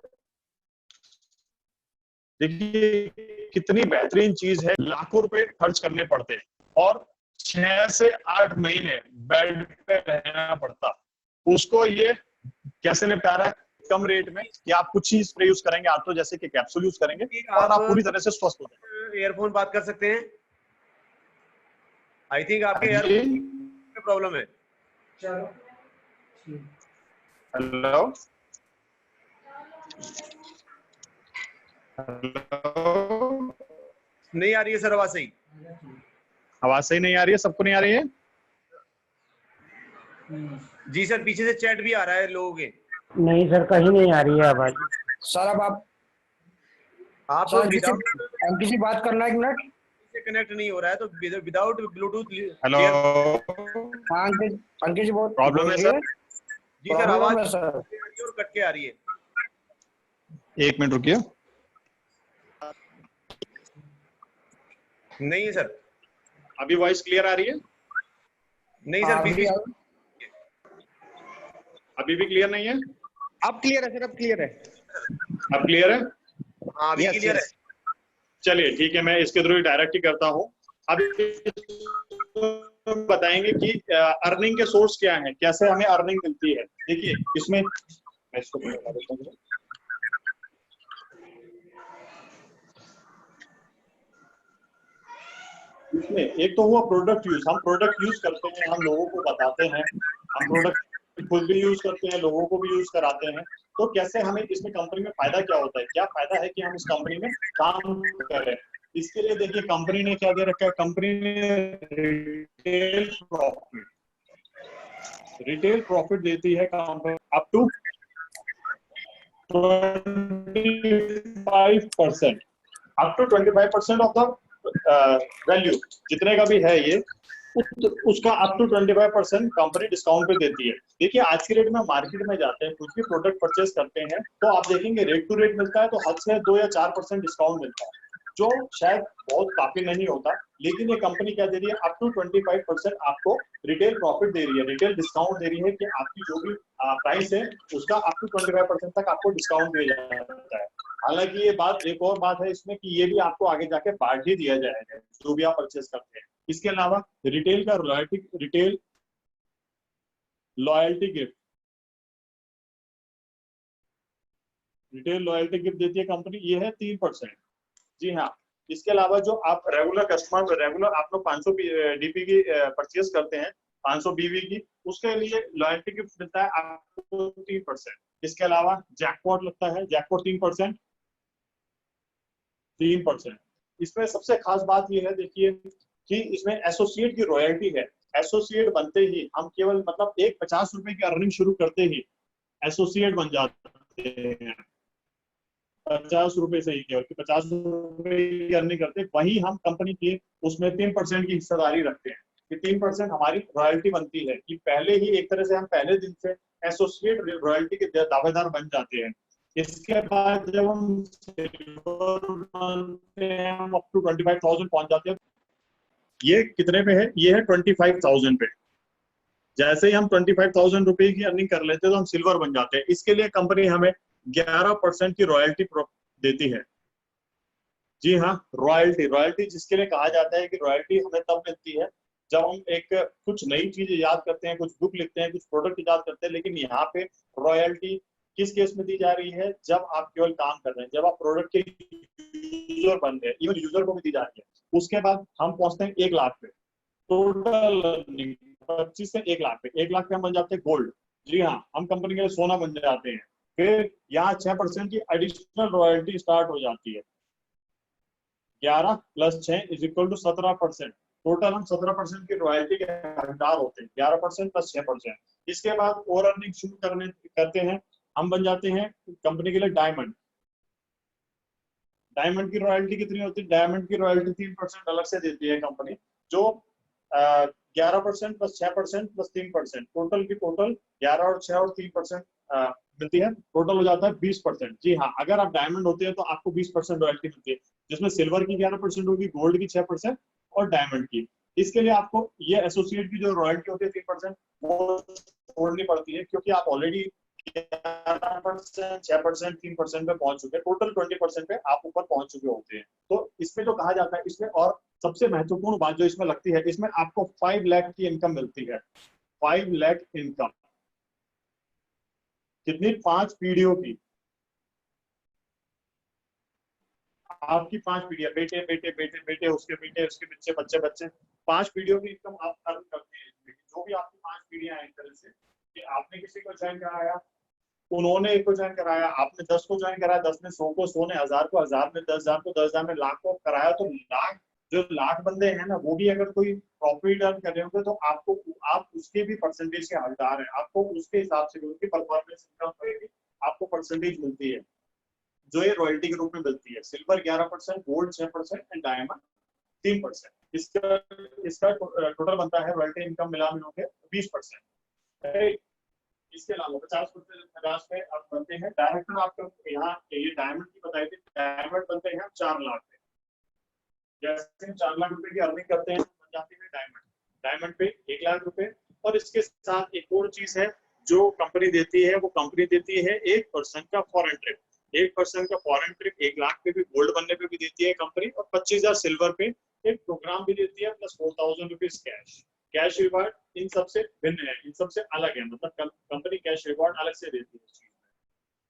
देखिए कितनी बेहतरीन चीज है। लाखों रुपए खर्च करने पड़ते हैं और 6 से 8 महीने बेड पे रहना पड़ता, उसको ये कैसे निपटा रहा है कम रेट में कि आप कुछ ही स्प्रे यूज करेंगे, आर्थो जैसे कि कैप्सूल यूज करेंगे और आप पूरी तरह से स्वस्थ हो जाएंगे। ईयरफोन बात कर सकते हैं। आई थिंक आपके ईयरफोन में प्रॉब्लम है। हेलो नहीं आ रही है सर आवाज सही? आवाज सही नहीं आ रही है? सबको नहीं आ रही है? जी सर, पीछे से चैट भी आ रहा है लोगों के। नहीं सर, कहीं नहीं आ रही है आवाज। सर अब आप विदाउट किसी बात करना, 1 मिनट से कनेक्ट नहीं हो रहा है तो विदाउट ब्लूटूथ। हेलो हाँ अंकित जी, बहुत प्रॉब्लम है सर? जी सर, आवाज और कट के आ रही है। 1 मिनट रुकिए। नहीं है सर, अभी वॉइस क्लियर आ रही है? नहीं सर, अभी भी क्लियर नहीं है? अब क्लियर है सर, अब क्लियर है। अब क्लियर है? हाँ अभी क्लियर है। चलिए ठीक है, मैं इसके थ्रू डायरेक्ट ही करता हूँ। अब बताएंगे कि अर्निंग के सोर्स क्या है, कैसे हमें अर्निंग मिलती है। देखिए इसमें मैं इसको बता देता हूँ। इसमें एक तो हुआ प्रोडक्ट यूज, हम प्रोडक्ट यूज करते हैं, हम लोगों को बताते हैं, हम प्रोडक्ट खुद भी यूज करते हैं, लोगों को भी यूज कराते हैं। तो कैसे हमें इसमें कंपनी में फायदा क्या होता है, क्या फायदा है कि हम इस कंपनी में काम करें। इसके लिए देखिए कंपनी ने क्या दे रखा है, कंपनी ने रिटेल प्रॉफिट देती है company up to 25%, up to 25% of the value जितने का भी है ये, उसका अप टू 25% कंपनी डिस्काउंट पे देती है। देखिए आज के रेट में मार्केट में जाते हैं, कुछ भी प्रोडक्ट परचेस करते हैं तो आप देखेंगे रेट टू रेट मिलता है तो हद से 2 या 4% डिस्काउंट मिलता है, जो शायद बहुत काफी नहीं होता। लेकिन ये कंपनी क्या दे रही है, अप टू 25% आपको रिटेल प्रॉफिट दे रही है, रिटेल डिस्काउंट दे रही है कि आपकी जो भी प्राइस है उसका अप टू 25% तक आपको डिस्काउंट दिया जाता है। हालांकि ये बात, एक और बात है इसमें कि ये भी आपको आगे जाके बांट ही दिया जाएगा जो भी आप परचेस करते हैं। इसके अलावा रिटेल का रिटेल लॉयल्टी गिफ्ट देती है कंपनी, ये है 3%। जी हाँ, इसके अलावा जो आप रेगुलर कस्टमर, रेगुलर आप लोग 500 डीपी की परचेस करते हैं, 500 बीवी की, उसके लिए लॉयल्टी गिफ्ट मिलता है आपको 3%। इसके अलावा जैकपॉट लगता है, जैकपॉट 3%। इसमें सबसे खास बात यह है देखिए कि इसमें एसोसिएट की रॉयल्टी है। एसोसिएट बनते ही हम केवल मतलब एक 50 रुपए की अर्निंग शुरू करते ही एसोसिएट बन जाते हैं। 50 रुपए से ही केवल 50 रुपए की अर्निंग करते हैं, वही हम कंपनी की उसमें 3% की हिस्सेदारी रखते हैं कि 3% हमारी रॉयल्टी बनती है कि पहले ही एक तरह से हम पहले दिन से एसोसिएट रॉयल्टी के दावेदार बन जाते हैं। इसके बाद जब हम सिल्वर बनते हैं, हम अप टू 25,000 पहुंच जाते हैं। ये कितने पे है? ये है 25,000 पे। जैसे ही हम 25,000 रुपए की अर्निंग कर लेते हैं तो हम सिल्वर बन जाते हैं। इसके लिए कंपनी हमें 11% की रॉयल्टी देती है। जी हाँ, रॉयल्टी जिसके लिए कहा जाता है कि रॉयल्टी हमें तब मिलती है जब हम एक कुछ नई चीज इजाद करते हैं, कुछ बुक लिखते हैं, कुछ प्रोडक्ट इजाद करते हैं। लेकिन यहाँ पे रॉयल्टी किस केस में दी जा रही है? जब आप केवल काम कर रहे हैं, जब आप प्रोडक्ट के यूजर बन रहे हैं, इवन यूजर को भी दी जा रही है। उसके बाद हम पहुंचते हैं 1 लाख पे, टोटल अर्निंग 25 से 1 लाख पे। 1 लाख पे हम बन जाते हैं गोल्ड। जी हाँ, हम कंपनी के लिए सोना बन जाते हैं। फिर यहाँ 6% की एडिशनल रॉयल्टी स्टार्ट हो जाती है। 11 + 6 = 17%। टोटल हम 17% की रॉयल्टी के हकदार होते हैं। 11% + 6%। इसके बाद और अर्निंग शुरू करते हैं, हम बन जाते हैं कंपनी के लिए डायमंड। डायमंड की रॉयल्टी कितनी होती है? डायमंड की रॉयल्टी 3% अलग से देती है कंपनी, जो 11% + 6% + 3%, टोटल की टोटल 11 और 6 और 3% मिलती है। टोटल हो जाता है 20%। जी हाँ, अगर आप डायमंड होते हैं तो आपको 20% रॉयल्टी मिलती है, जिसमें सिल्वर की 11% होगी, गोल्ड की 6% और डायमंड की। इसके लिए आपको ये एसोसिएट की जो रॉयल्टी होती है 3%, वो छोड़नी पड़ती है, क्योंकि आप ऑलरेडी 11%, 6%, 3% पे पहुंच चुके हैं। टोटल 20% पे आप ऊपर पहुंच चुके होते हैं। तो इसमें जो कहा जाता है, इसमें और सबसे महत्वपूर्ण बात जो इसमें लगती है, इसमें आपको 5 लाख की इनकम मिलती है। 5 लाख इनकम कितनी? 5 पीढ़ियों की। आपकी 5 पीढ़ियां, बेटे बेटे बेटे बेटे, उसके बेटे, उसके बच्चे, बच्चे बच्चे, 5 पीढ़ियों की इनकम आप अर्न करते हैं। जो भी आपकी 5 पीढ़ियां हैं, एक तरह से कि आपने किसी को ज्वाइन कराया, उन्होंने एक को ज्वाइन कराया, आपने 10 को ज्वाइन कराया, 10 ने 100 को, 100 ने 1000 को, 1000 ने 10,000 को, 10,000 ने लाख को कराया। तो लाख, जो लाख बंदे हैं ना, वो भी अगर कोई प्रॉफिट अर्न कर रहे होंगे तो आपको, आप उसके भी परसेंटेज के हकदार हैं। आपको उसके हिसाब से उनकी परफॉर्मेंस इनकम होगी, आपको परसेंटेज मिलती है, जो ये रॉयल्टी के रूप में मिलती है। Silver 11%, gold 6% and diamond 3%। इसका टोटल बनता है रॉयल्टी इनकम मिला के 20%। इसके अलावा 50% पे आप बनते हैं डायरेक्टर। आपको यहाँ ये डायमंड की बताई थी, डायमंड बनते हैं 4 लाख पे। जैसे 4 लाख रुपए की अर्निंग करते हैं, बन जाती है डायमंड पे 1 लाख रुपए। और इसके साथ एक और चीज है जो कंपनी देती है, वो कंपनी देती है 1% का फॉरेन ट्रिप। 1% का फॉरेन ट्रिप 1 लाख पे भी, गोल्ड बनने पे भी देती है कंपनी, और 25,000 सिल्वर पे एक प्रोग्राम भी देती है, प्लस 4,000 रुपीज कैश रिवार्ड। इन सबसे भिन्न है, इन सबसे अलग है, मतलब कंपनी कैश रिवार्ड अलग से देती है इस चीज में।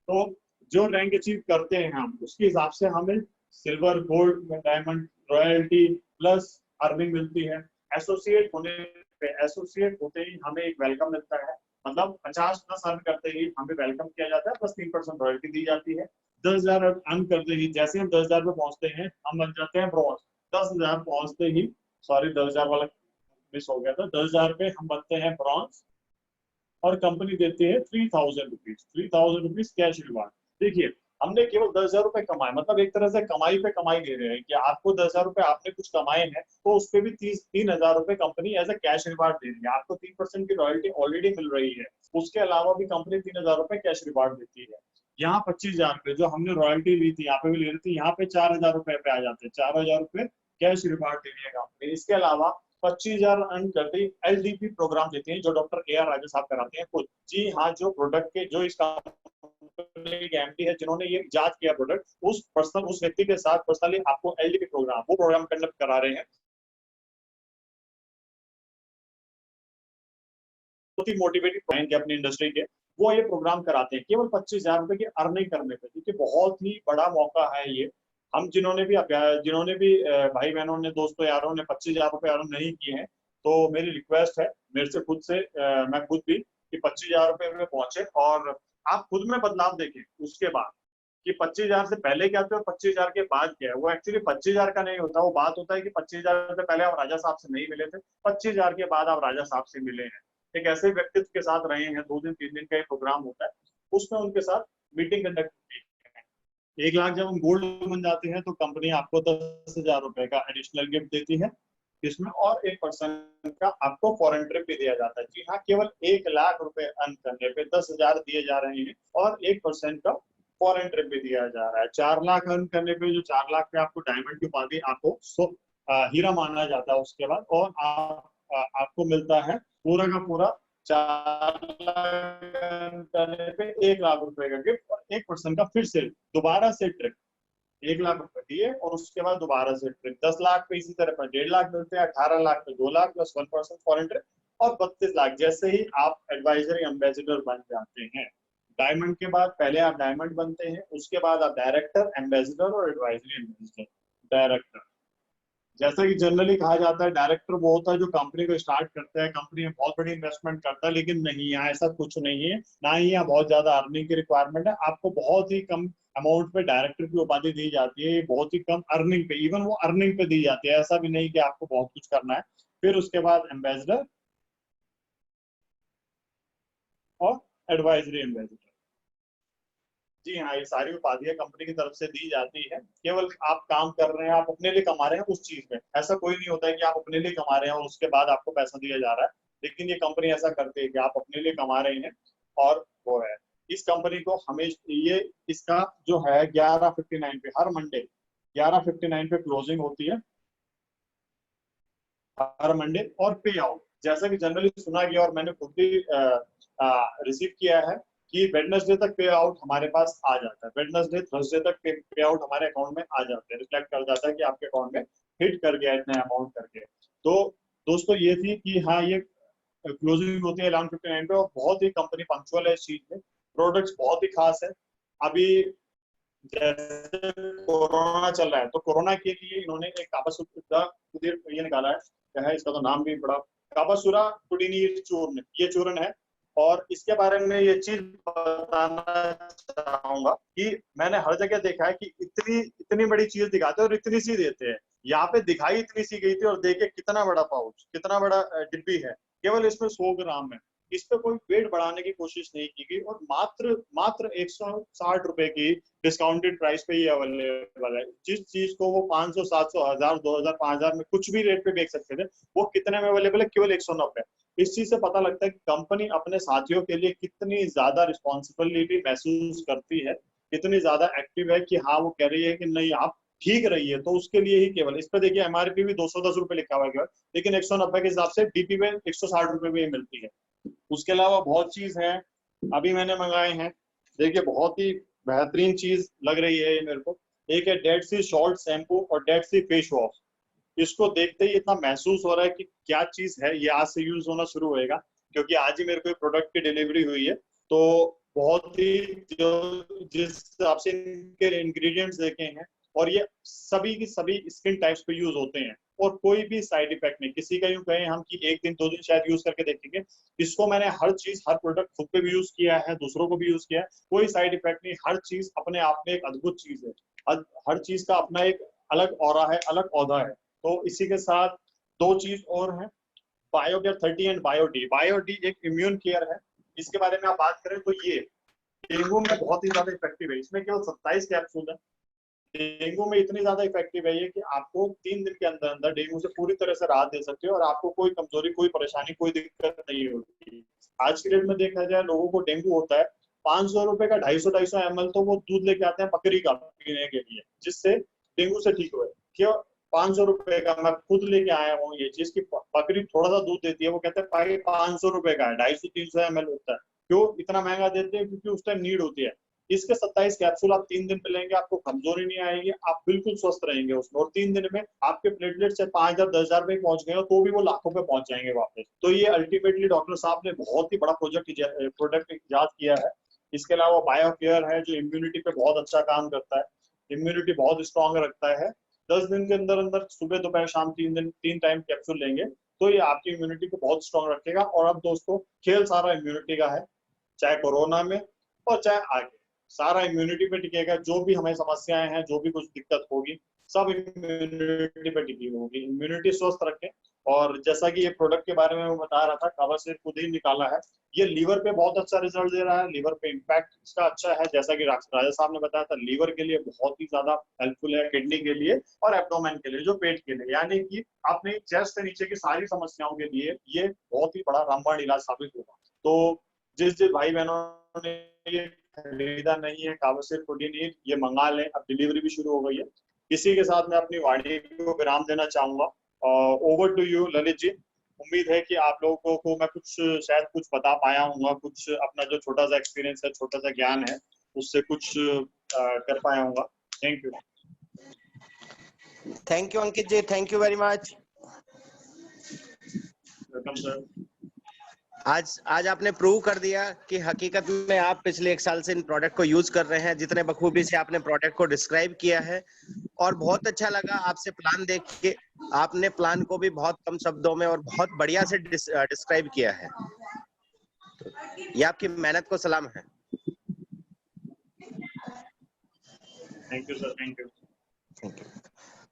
तो जो रैंक अचीव करते हैं हम, उसके हिसाब से हमें silver, gold, diamond, royalty plus earning मिलती है। एसोसिएट होने पे, एसोसिएट होते ही हमें एक वेलकम मिलता है, मतलब 50+ अर्न करते ही हमें वेलकम किया जाता है, प्लस 3% रॉयल्टी दी जाती है। 10,000 अर्न करते ही, जैसे हम 10,000 पे पहुंचते हैं, हम बन जाते हैं ब्रॉन्ज। 10,000 पहुंचते ही, सॉरी 10,000 वाला मिस हो गया था, 10,000 पे हम बनते हैं ब्रॉन्ज, और कंपनी देती है 3,000 रुपीज, 3,000 रुपीज कैश रिवार्ड। देखिए, हमने केवल 10,000 रुपए कमाए, मतलब एक तरह से कमाई पे कमाई ले रहे हैं कि आपको 10,000 रुपए आपने कुछ कमाए हैं, तो उस पर भी 3,000 रुपए company as a cash reward दे रही है। आपको 3% की रॉयल्टी ऑलरेडी मिल रही है, उसके अलावा भी कंपनी 3,000 रुपए कैश रिवार्ड देती है। यहाँ 25,000 रुपए जो हमने रॉयल्टी ली थी, यहाँ पे भी ले रही थी, यहाँ पे 4,000 रुपए पे आ जाते हैं। 4,000 रुपए कैश रिवार्ड दे रही है कंपनी। इसके अलावा 25,000 अर्न करते ही एलडीपी प्रोग्राम देते हैं, जो डॉक्टर AR राजा साहब कराते हैं खुद। जी हाँ, जो प्रोडक्ट के, जो इसका एमडी है, जिन्होंने ये इजाद किया प्रोडक्ट, उस व्यक्ति के साथ पर्सनली आपको एलडीपी प्रोग्राम, वो प्रोग्राम कंडक्ट करा रहे हैं। बहुत ही मोटिवेटेड क्लाइंट है अपनी इंडस्ट्री के, वो ये प्रोग्राम कराते हैं केवल 25,000 रुपए की अर्निंग करने पे। क्योंकि बहुत ही बड़ा मौका है ये। हम जिन्होंने भी भाई बहनों ने, दोस्तों यारों ने 25,000 रुपए अर्न नहीं किए हैं, तो मेरी रिक्वेस्ट है मेरे से खुद से, मैं खुद भी, कि 25,000 रुपए में पहुंचे और आप खुद में बदलाव देखें। उसके बाद कि 25,000 से पहले क्या था और 25,000 के बाद क्या है, वो एक्चुअली 25,000 का नहीं होता। वो बात होता है कि 25,000 से पहले आप राजा साहब से नहीं मिले थे, 25,000 के बाद आप राजा साहब से मिले हैं, एक ऐसे व्यक्तित्व के साथ रहे हैं। 2 दिन 3 दिन का एक प्रोग्राम होता है, उसमें उनके साथ मीटिंग कंडक्ट होती है। 1 लाख जब हम गोल्ड बन जाते हैं तो कंपनी आपको 10,000 रुपए का एडिशनल गिफ्ट देती है। इसमें, और 1% का आपको फॉरेन ट्रिप भी दिया जाता है। जी हाँ, केवल 1 लाख रुपए अर्न करने पे 10,000 दिए जा रहे हैं और 1% का फॉरेन ट्रिप भी दिया जा रहा है। 4 लाख अर्न करने पे, जो 4 लाख पे आपको डायमंड की उपाधि, आपको हीरा माना जाता है उसके बाद, और आपको मिलता है पूरा का पूरा 4 लाख करने पे 1 लाख रुपए का गिफ्ट और 1% का फिर से दोबारा से ट्रिप। 1 लाख रुपए दिए और उसके बाद दोबारा से ट्रिप। 10 लाख पे इसी तरह पर 1.5 लाख मिलते हैं, 18 लाख पे 2 लाख प्लस 1% फॉरेन ट्रिप, और 32 लाख जैसे ही आप एडवाइजरी एम्बेसडर बन जाते हैं। डायमंड के बाद पहले आप डायमंड बनते हैं, उसके बाद आप डायरेक्टर, एम्बेसडर और एडवाइजरी एम्बेसडर। डायरेक्टर, जैसा कि जनरली कहा जाता है, डायरेक्टर वो होता है जो कंपनी को स्टार्ट करता है, कंपनी में बहुत बड़ी इन्वेस्टमेंट करता है, लेकिन नहीं, यहाँ ऐसा कुछ नहीं है, ना ही यहाँ बहुत ज्यादा अर्निंग की रिक्वायरमेंट है। आपको बहुत ही कम अमाउंट पे डायरेक्टर की उपाधि दी जाती है, बहुत ही कम अर्निंग पे, इवन वो अर्निंग पे दी जाती है, ऐसा भी नहीं कि आपको बहुत कुछ करना है। फिर उसके बाद एम्बेसडर और एडवाइजरी एम्बेसडर। जी हाँ, ये सारी उपाधियां कंपनी की तरफ से दी जाती है। केवल आप काम कर रहे हैं, आप अपने लिए कमा रहे हैं उस चीज में। ऐसा कोई नहीं होता है कि आप अपने लिए कमा रहे हैं और उसके बाद आपको पैसा दिया जा रहा है, लेकिन ये कंपनी ऐसा करती है कि आप अपने लिए कमा रहे हैं और वो है। इस कंपनी को हमेशा ये, इसका जो है 11:59 पे हर मंडे 11:59 पे क्लोजिंग होती है हर मंडे। और पे आउट, जैसा कि जनरली सुना गया और मैंने खुद भी रिसीव किया है कि वेडनेसडे तक पे आउट हमारे पास आ जाता है। वेडनेसडे थर्सडे तक पे आउट हमारे अकाउंट में आ जाते हैं, रिफ्लेक्ट कर जाता है कि आपके अकाउंट में हिट कर गया इतना अमाउंट करके। तो दोस्तों ये थी कि हाँ, ये क्लोजिंग होती है 11:59 पे और बहुत ही कंपनी पंक्चुअल है इस चीज में। प्रोडक्ट्स बहुत ही खास है। अभी जैसे कोरोना चल रहा है, तो कोरोना के लिए इन्होंने एक काबासूरा ये निकाला है, क्या है इसका तो नाम भी बड़ा, काबासूरा पुदीनी चूर्ण, ये चूर्ण है। और इसके बारे में ये चीज बताना चाहूंगा कि मैंने हर जगह देखा है कि इतनी बड़ी चीज दिखाते हैं और इतनी सी देते हैं। यहाँ पे दिखाई इतनी सी गई थी और देखे कितना बड़ा पाउच, कितना बड़ा डिब्बी है, केवल इसमें 100 ग्राम है। इस पे कोई वेट बढ़ाने की कोशिश नहीं की गई और मात्र 160 रुपए की डिस्काउंटेड प्राइस पे ये अवेलेबल है। जिस चीज को वो 500, 700, 1000, 2000, 5000 में कुछ भी रेट पे बेच सकते थे, वो कितने में अवेलेबल है? केवल 190। इस चीज से पता लगता है कि कंपनी अपने साथियों के लिए कितनी ज्यादा रिस्पॉन्सिबिलिटी महसूस करती है, कितनी ज्यादा एक्टिव है कि हाँ, वो कह रही है कि नहीं आप ठीक रही है, तो उसके लिए ही केवल इस पे देखिए एमआरपी भी 210 रुपए लिखा हुआ है, लेकिन 190 के हिसाब से डीपी में 160 रुपए में मिलती है। उसके अलावा बहुत चीज है, अभी मैंने मंगाए हैं, देखिए बहुत ही बेहतरीन चीज लग रही है ये मेरे को। एक है डेड सी सॉल्ट शैम्पू और डेड सी फेस वॉश। इसको देखते ही इतना महसूस हो रहा है कि क्या चीज है, ये आज से यूज होना शुरू होएगा, क्योंकि आज ही मेरे को प्रोडक्ट की डिलीवरी हुई है। तो बहुत ही जो जिस हिसाब से इनके इंग्रेडिएंट्स देखे हैं, और ये सभी की सभी स्किन टाइप्स पे यूज होते हैं और कोई भी साइड इफेक्ट नहीं। किसी का यूं कहें हम कि 1 दिन 2 दिन शायद यूज करके देखेंगे, इसको मैंने हर चीज, हर प्रोडक्ट खुद पे भी यूज किया है, दूसरों को भी यूज किया है, कोई साइड इफेक्ट नहीं। हर चीज अपने आप में एक अद्भुत चीज है, हर चीज का अपना एक अलग ऑरा है, अलग औदा है। तो इसी के साथ 2 चीज और हैं, बायोकेयर 30 एंड बायोडी। बायोडी एक इम्यून केयर है, इसके बारे में आप बात करें तो ये डेंगू में बहुत ही ज्यादा इफेक्टिव है। इसमें केवल 27 कैप्सूल है। डेंगू में इतनी ज्यादा इफेक्टिव है ये कि आपको 3 दिन के अंदर अंदर डेंगू से पूरी तरह से राहत दे सकते हो और आपको कोई कमजोरी, कोई परेशानी, कोई दिक्कत नहीं होती। आज की डेट में देखा जाए, लोगों को डेंगू होता है, 500 रुपए का 250 ml तो वो दूध लेके आते हैं बकरी का पीने के लिए, जिससे डेंगू से ठीक हुए। क्यों 500 रुपए का? मैं खुद लेके आया हूँ ये चीज की, बकरी थोड़ा सा दूध देती है, वो कहते हैं भाई 500 रुपए का है, 250-300 ml होता है। क्यों इतना महंगा देते हैं? क्योंकि उस टाइम नीड होती है। इसके 27 कैप्सूल आप 3 दिन पे लेंगे, आपको कमजोरी नहीं आएगी, आप बिल्कुल स्वस्थ रहेंगे उसमें, और 3 दिन में आपके प्लेटलेट से 5000, 10,000 पे पहुंच गए हो तो भी वो लाखों पे पहुंच जाएंगे वापस। तो ये अल्टीमेटली डॉक्टर साहब ने बहुत ही बड़ा प्रोडक्ट इजाद किया है। इसके अलावा बायोकेयर है जो इम्यूनिटी पे बहुत अच्छा काम करता है, इम्यूनिटी बहुत स्ट्रांग रखता है। 10 दिन के अंदर अंदर सुबह दोपहर शाम 3 टाइम कैप्सूल लेंगे तो ये आपकी इम्यूनिटी को बहुत स्ट्रांग रखेगा। और अब दोस्तों खेल सारा इम्यूनिटी का है, चाहे कोरोना में और चाहे आगे, सारा इम्यूनिटी पे टिकेगा। जो भी हमें समस्याएं हैं, जो भी कुछ दिक्कत होगी, सब इम्यूनिटी पे टिकी होगी। इम्यूनिटी स्वस्थ रखें और जैसा कि ये प्रोडक्ट के बारे में मैं बता रहा था, कावासेर खुद ही निकाला है, ये लीवर पे बहुत अच्छा रिजल्ट दे रहा है, लीवर पे इम्पैक्ट इसका अच्छा है। जैसा कि राजा साहब ने बताया था, लीवर के लिए बहुत ही ज्यादा हेल्पफुल है, किडनी के लिए और एब्डोमेन के लिए, जो पेट के लिए, यानी कि अपने चेस्ट से नीचे की सारी समस्याओं के लिए ये बहुत ही बड़ा रामबाण इलाज साबित होगा। तो जिस भाई बहनों ने ये खरीदा नहीं है कावासेर प्रोटीन, ये मंगा लें, अब डिलीवरी भी शुरू हो गई है। इसी के साथ मैं अपनी वाणी को विराम देना चाहूंगा। Over to you Lalit ji. उम्मीद है कि आप लोगों को मैं शायद कुछ बता पाया हूँ, कुछ अपना जो छोटा सा एक्सपीरियंस है, छोटा सा ज्ञान है, उससे कुछ कर पाया हूँ। Thank you. Thank you Ankit ji, thank you very much. Welcome sir. आज आपने प्रूव कर दिया कि हकीकत में आप पिछले 1 साल से इन प्रोडक्ट को यूज कर रहे हैं, जितने बखूबी से आपने प्रोडक्ट को डिस्क्राइब किया है, और बहुत अच्छा लगा आपसे प्लान देख के। आपने प्लान को भी बहुत कम शब्दों में और बहुत बढ़िया से डिस्क्राइब किया है। ये आपकी मेहनत को सलाम है। Thank you sir, thank you. Thank you.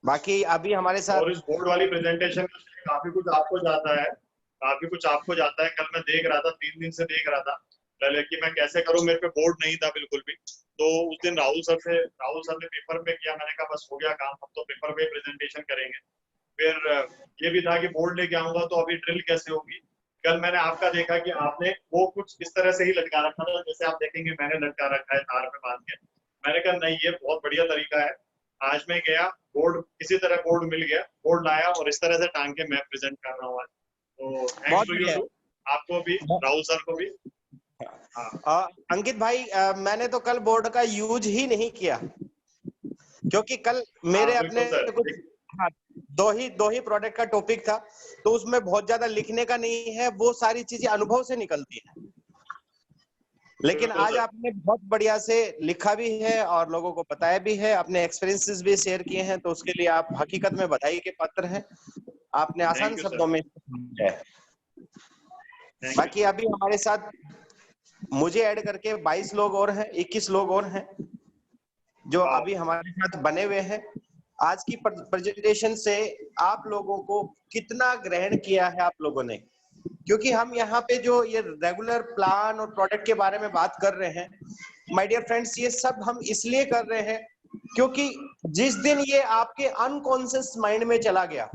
बाकी अभी हमारे साथ और इस बोर्ड वाली प्रेजेंटेशन में काफी कुछ आपको जाता है, काफी कुछ आपको जाता है। कल मैं देख रहा था, 3 दिन से देख रहा था पहले कि मैं कैसे करूं, मेरे पे बोर्ड नहीं था बिल्कुल भी। तो उस दिन राहुल सर ने पेपर पे किया, मैंने कहा बस हो गया काम, अब तो पेपर पे प्रेजेंटेशन करेंगे। फिर ये भी था कि बोर्ड लेके आऊंगा तो अभी ड्रिल कैसे होगी। कल मैंने आपका देखा कि आपने वो कुछ इस तरह से ही लटका रखा था, जैसे आप देखेंगे मैंने लटका रखा है तार पे बांध के। मैंने कहा नहीं, ये बहुत बढ़िया तरीका है। आज मैं गया, बोर्ड किसी तरह बोर्ड मिल गया, बोर्ड लाया और इस तरह से टांग के मैं प्रेजेंट कर रहा हूँ आज। तो थैंक्स टू यू, आपको भी, राहुल सर को भी। अंकित भाई, मैंने तो कल बोर्ड का यूज ही नहीं किया, क्योंकि कल मेरे अपने कुछ दो ही प्रोडक्ट का टॉपिक था, तो उसमें बहुत ज्यादा लिखने का नहीं है, वो सारी चीजें अनुभव से निकलती है। लेकिन आज आपने बहुत बढ़िया से लिखा भी है और लोगों को बताया भी है, अपने एक्सपीरियंसेस भी शेयर किए हैं, तो उसके लिए आप हकीकत में बधाई के पात्र हैं। आपने आसान शब्दों में है। बाकी अभी हमारे साथ मुझे ऐड करके 22 लोग और हैं, 21 लोग और हैं जो अभी हमारे साथ बने हुए हैं। आज की प्रेजेंटेशन से आप लोगों को कितना ग्रहण किया है आप लोगों ने, क्योंकि हम यहाँ पे जो ये रेगुलर प्लान और प्रोडक्ट के बारे में बात कर रहे हैं, माय डियर फ्रेंड्स, ये सब हम इसलिए कर रहे हैं क्योंकि जिस दिन ये आपके अनकॉन्शियस माइंड में चला गया,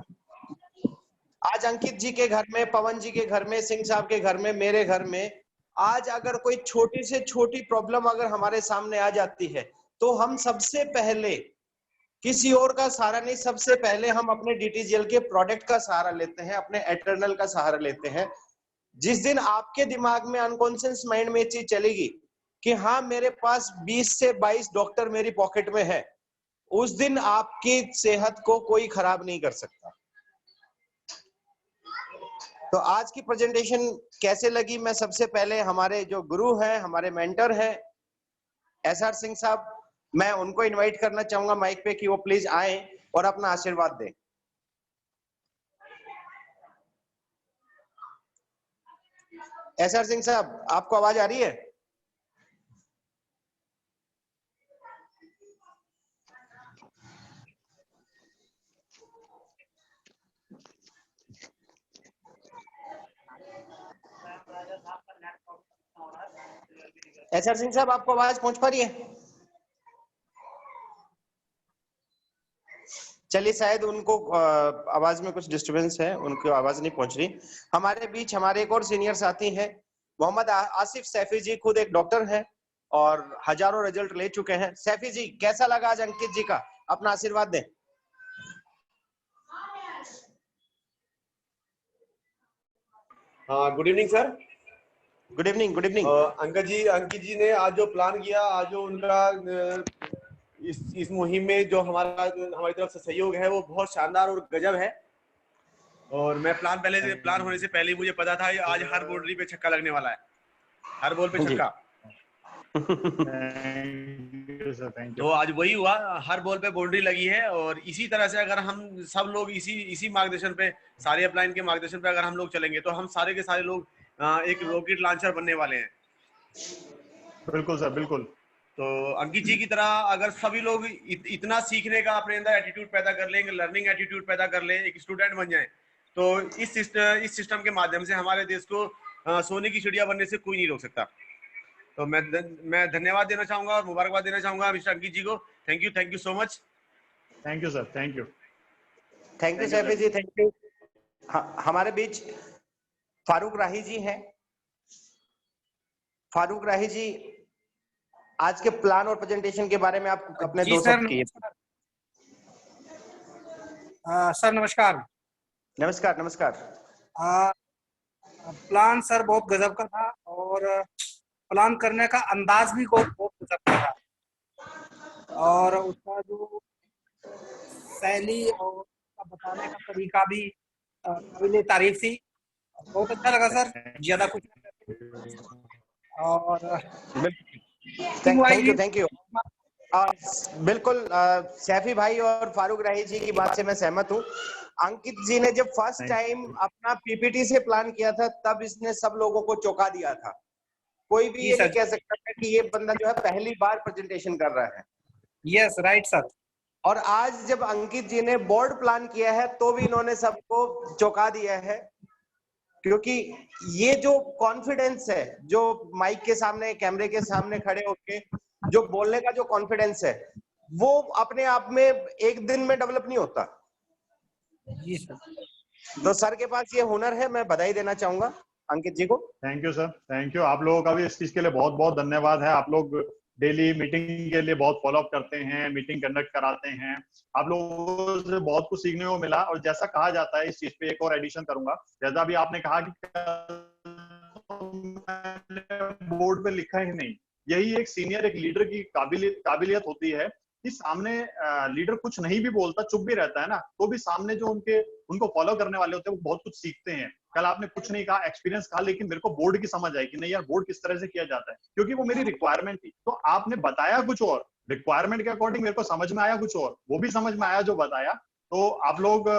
आज अंकित जी के घर में, पवन जी के घर में, सिंह साहब के घर में, मेरे घर में, आज अगर कोई छोटी से छोटी प्रॉब्लम अगर हमारे सामने आ जाती है, तो हम सबसे पहले किसी और का सहारा नहीं, सबसे पहले हम अपने DTGL के प्रोडक्ट का सहारा लेते हैं, अपने एटर्नल का सहारा लेते हैं। जिस दिन आपके दिमाग में, अनकॉन्शियस माइंड में चीज चलेगी कि हाँ मेरे पास 20 से 22 डॉक्टर मेरी पॉकेट में है, उस दिन आपकी सेहत को कोई खराब नहीं कर सकता। तो आज की प्रेजेंटेशन कैसे लगी, मैं सबसे पहले हमारे जो गुरु हैं, हमारे मेंटर हैं SR सिंह साहब, मैं उनको इनवाइट करना चाहूंगा माइक पे कि वो प्लीज आए और अपना आशीर्वाद दें। SR सिंह साहब, आपको आवाज आ रही है? SR सिंह साहब, आपको आवाज पहुंच पा रही है? चलिए, शायद उनको आवाज में कुछ डिस्टरबेंस है, उनको आवाज नहीं पहुंच रही। हमारे बीच हमारे एक और सीनियर साथी हैं, मोहम्मद आसिफ सैफी जी, खुद एक डॉक्टर हैं और हजारों रिजल्ट ले चुके हैं। सैफी जी, कैसा लगा आज अंकित जी का? अपना आशीर्वाद दें। हाँ, good evening sir. Good evening, good evening. Ankit ji ने आज जो प्लान किया, आज जो उनका इस मुहिम में जो हमारी तरफ से सहयोग है, वो बहुत शानदार और गजब है। और मैं प्लान होने से पहले मुझे पता था आज हर बाउंड्री पे छक्का लगने वाला है, हर बॉल पे छक्का। तो आज वही हुआ, हर बॉल पे बाउंड्री लगी है। और इसी तरह से अगर हम सब लोग इसी मार्गदर्शन पे, सारे अपलाइन के मार्गदर्शन पे अगर हम लोग चलेंगे, तो हम सारे के सारे लोग एक रॉकेट लॉन्चर बनने वाले हैं। बिल्कुल सर, बिल्कुल। तो अंकित जी की तरह अगर सभी लोग इतना सीखने का अपने अंदर एटीट्यूड पैदा कर लेंगे, लर्निंग एटीट्यूड पैदा कर ले, एक स्टूडेंट बन जाए, तो इस सिस्टम के माध्यम से हमारे देश को सोने की चिड़िया बनने से कोई नहीं रोक सकता। तो मैं धन्यवाद देना चाहूंगा और मुबारकबाद देना चाहूंगा मिस्टर अंकित जी को। Thank you so much. Thank you sir, thank you Saifi ji, thank you. हमारे बीच फारूक राही जी हैं। फारूक राही जी, आज के प्लान और प्रेजेंटेशन के बारे में आप अपने दो शब्द कहिए। सर नमस्कार। नमस्कार नमस्कार। प्लान सर बहुत गजब का था और प्लान करने का अंदाज भी बहुत गजब का था और उसका जो शैली और उसका बताने का तरीका भी काबिले तारीफ थी। बहुत अच्छा लगा सर, ज्यादा कुछ और थैंक यू। बिल्कुल सैफी भाई और फारूक राही जी की बात से मैं सहमत हूँ। अंकित जी ने जब फर्स्ट टाइम अपना पीपीटी से प्लान किया था तब इसने सब लोगों को चौंका दिया था। कोई भी ये नहीं कह सकता था कि ये बंदा जो है पहली बार प्रेजेंटेशन कर रहा है। Yes right sir. और आज जब अंकित जी ने बोर्ड प्लान किया है तो भी इन्होंने सबको चौंका दिया है, क्योंकि ये जो कॉन्फिडेंस है, जो माइक के सामने कैमरे के सामने खड़े होके जो बोलने का जो कॉन्फिडेंस है, वो अपने आप में एक दिन में डेवलप नहीं होता। जी सर। तो सर के पास ये हुनर है, मैं बधाई देना चाहूंगा अंकित जी को। Thank you sir, thank you. आप लोगों का भी इस चीज के लिए बहुत बहुत धन्यवाद है। आप लोग डेली मीटिंग के लिए बहुत फॉलो अप करते हैं, मीटिंग कंडक्ट कराते हैं। आप लोगों से बहुत कुछ सीखने को मिला। और जैसा कहा जाता है, इस चीज पे एक और एडिशन करूंगा, जैसा भी आपने कहा कि बोर्ड पे लिखा ही नहीं, यही एक सीनियर, एक लीडर की काबिलियत होती है कि सामने लीडर कुछ नहीं भी बोलता, चुप भी रहता है ना, तो भी सामने जो उनको फॉलो करने वाले होते हैं वो बहुत कुछ सीखते हैं। कल आपने कुछ नहीं कहा, एक्सपीरियंस कहा, लेकिन मेरे को बोर्ड की समझ आई कि नहीं यार, बोर्ड किस तरह से किया जाता है, क्योंकि वो मेरी रिक्वायरमेंट थी। तो आपने बताया कुछ और, रिक्वायरमेंट के अकॉर्डिंग मेरे को समझ में आया कुछ और, वो भी समझ में आया जो बताया। तो आप लोग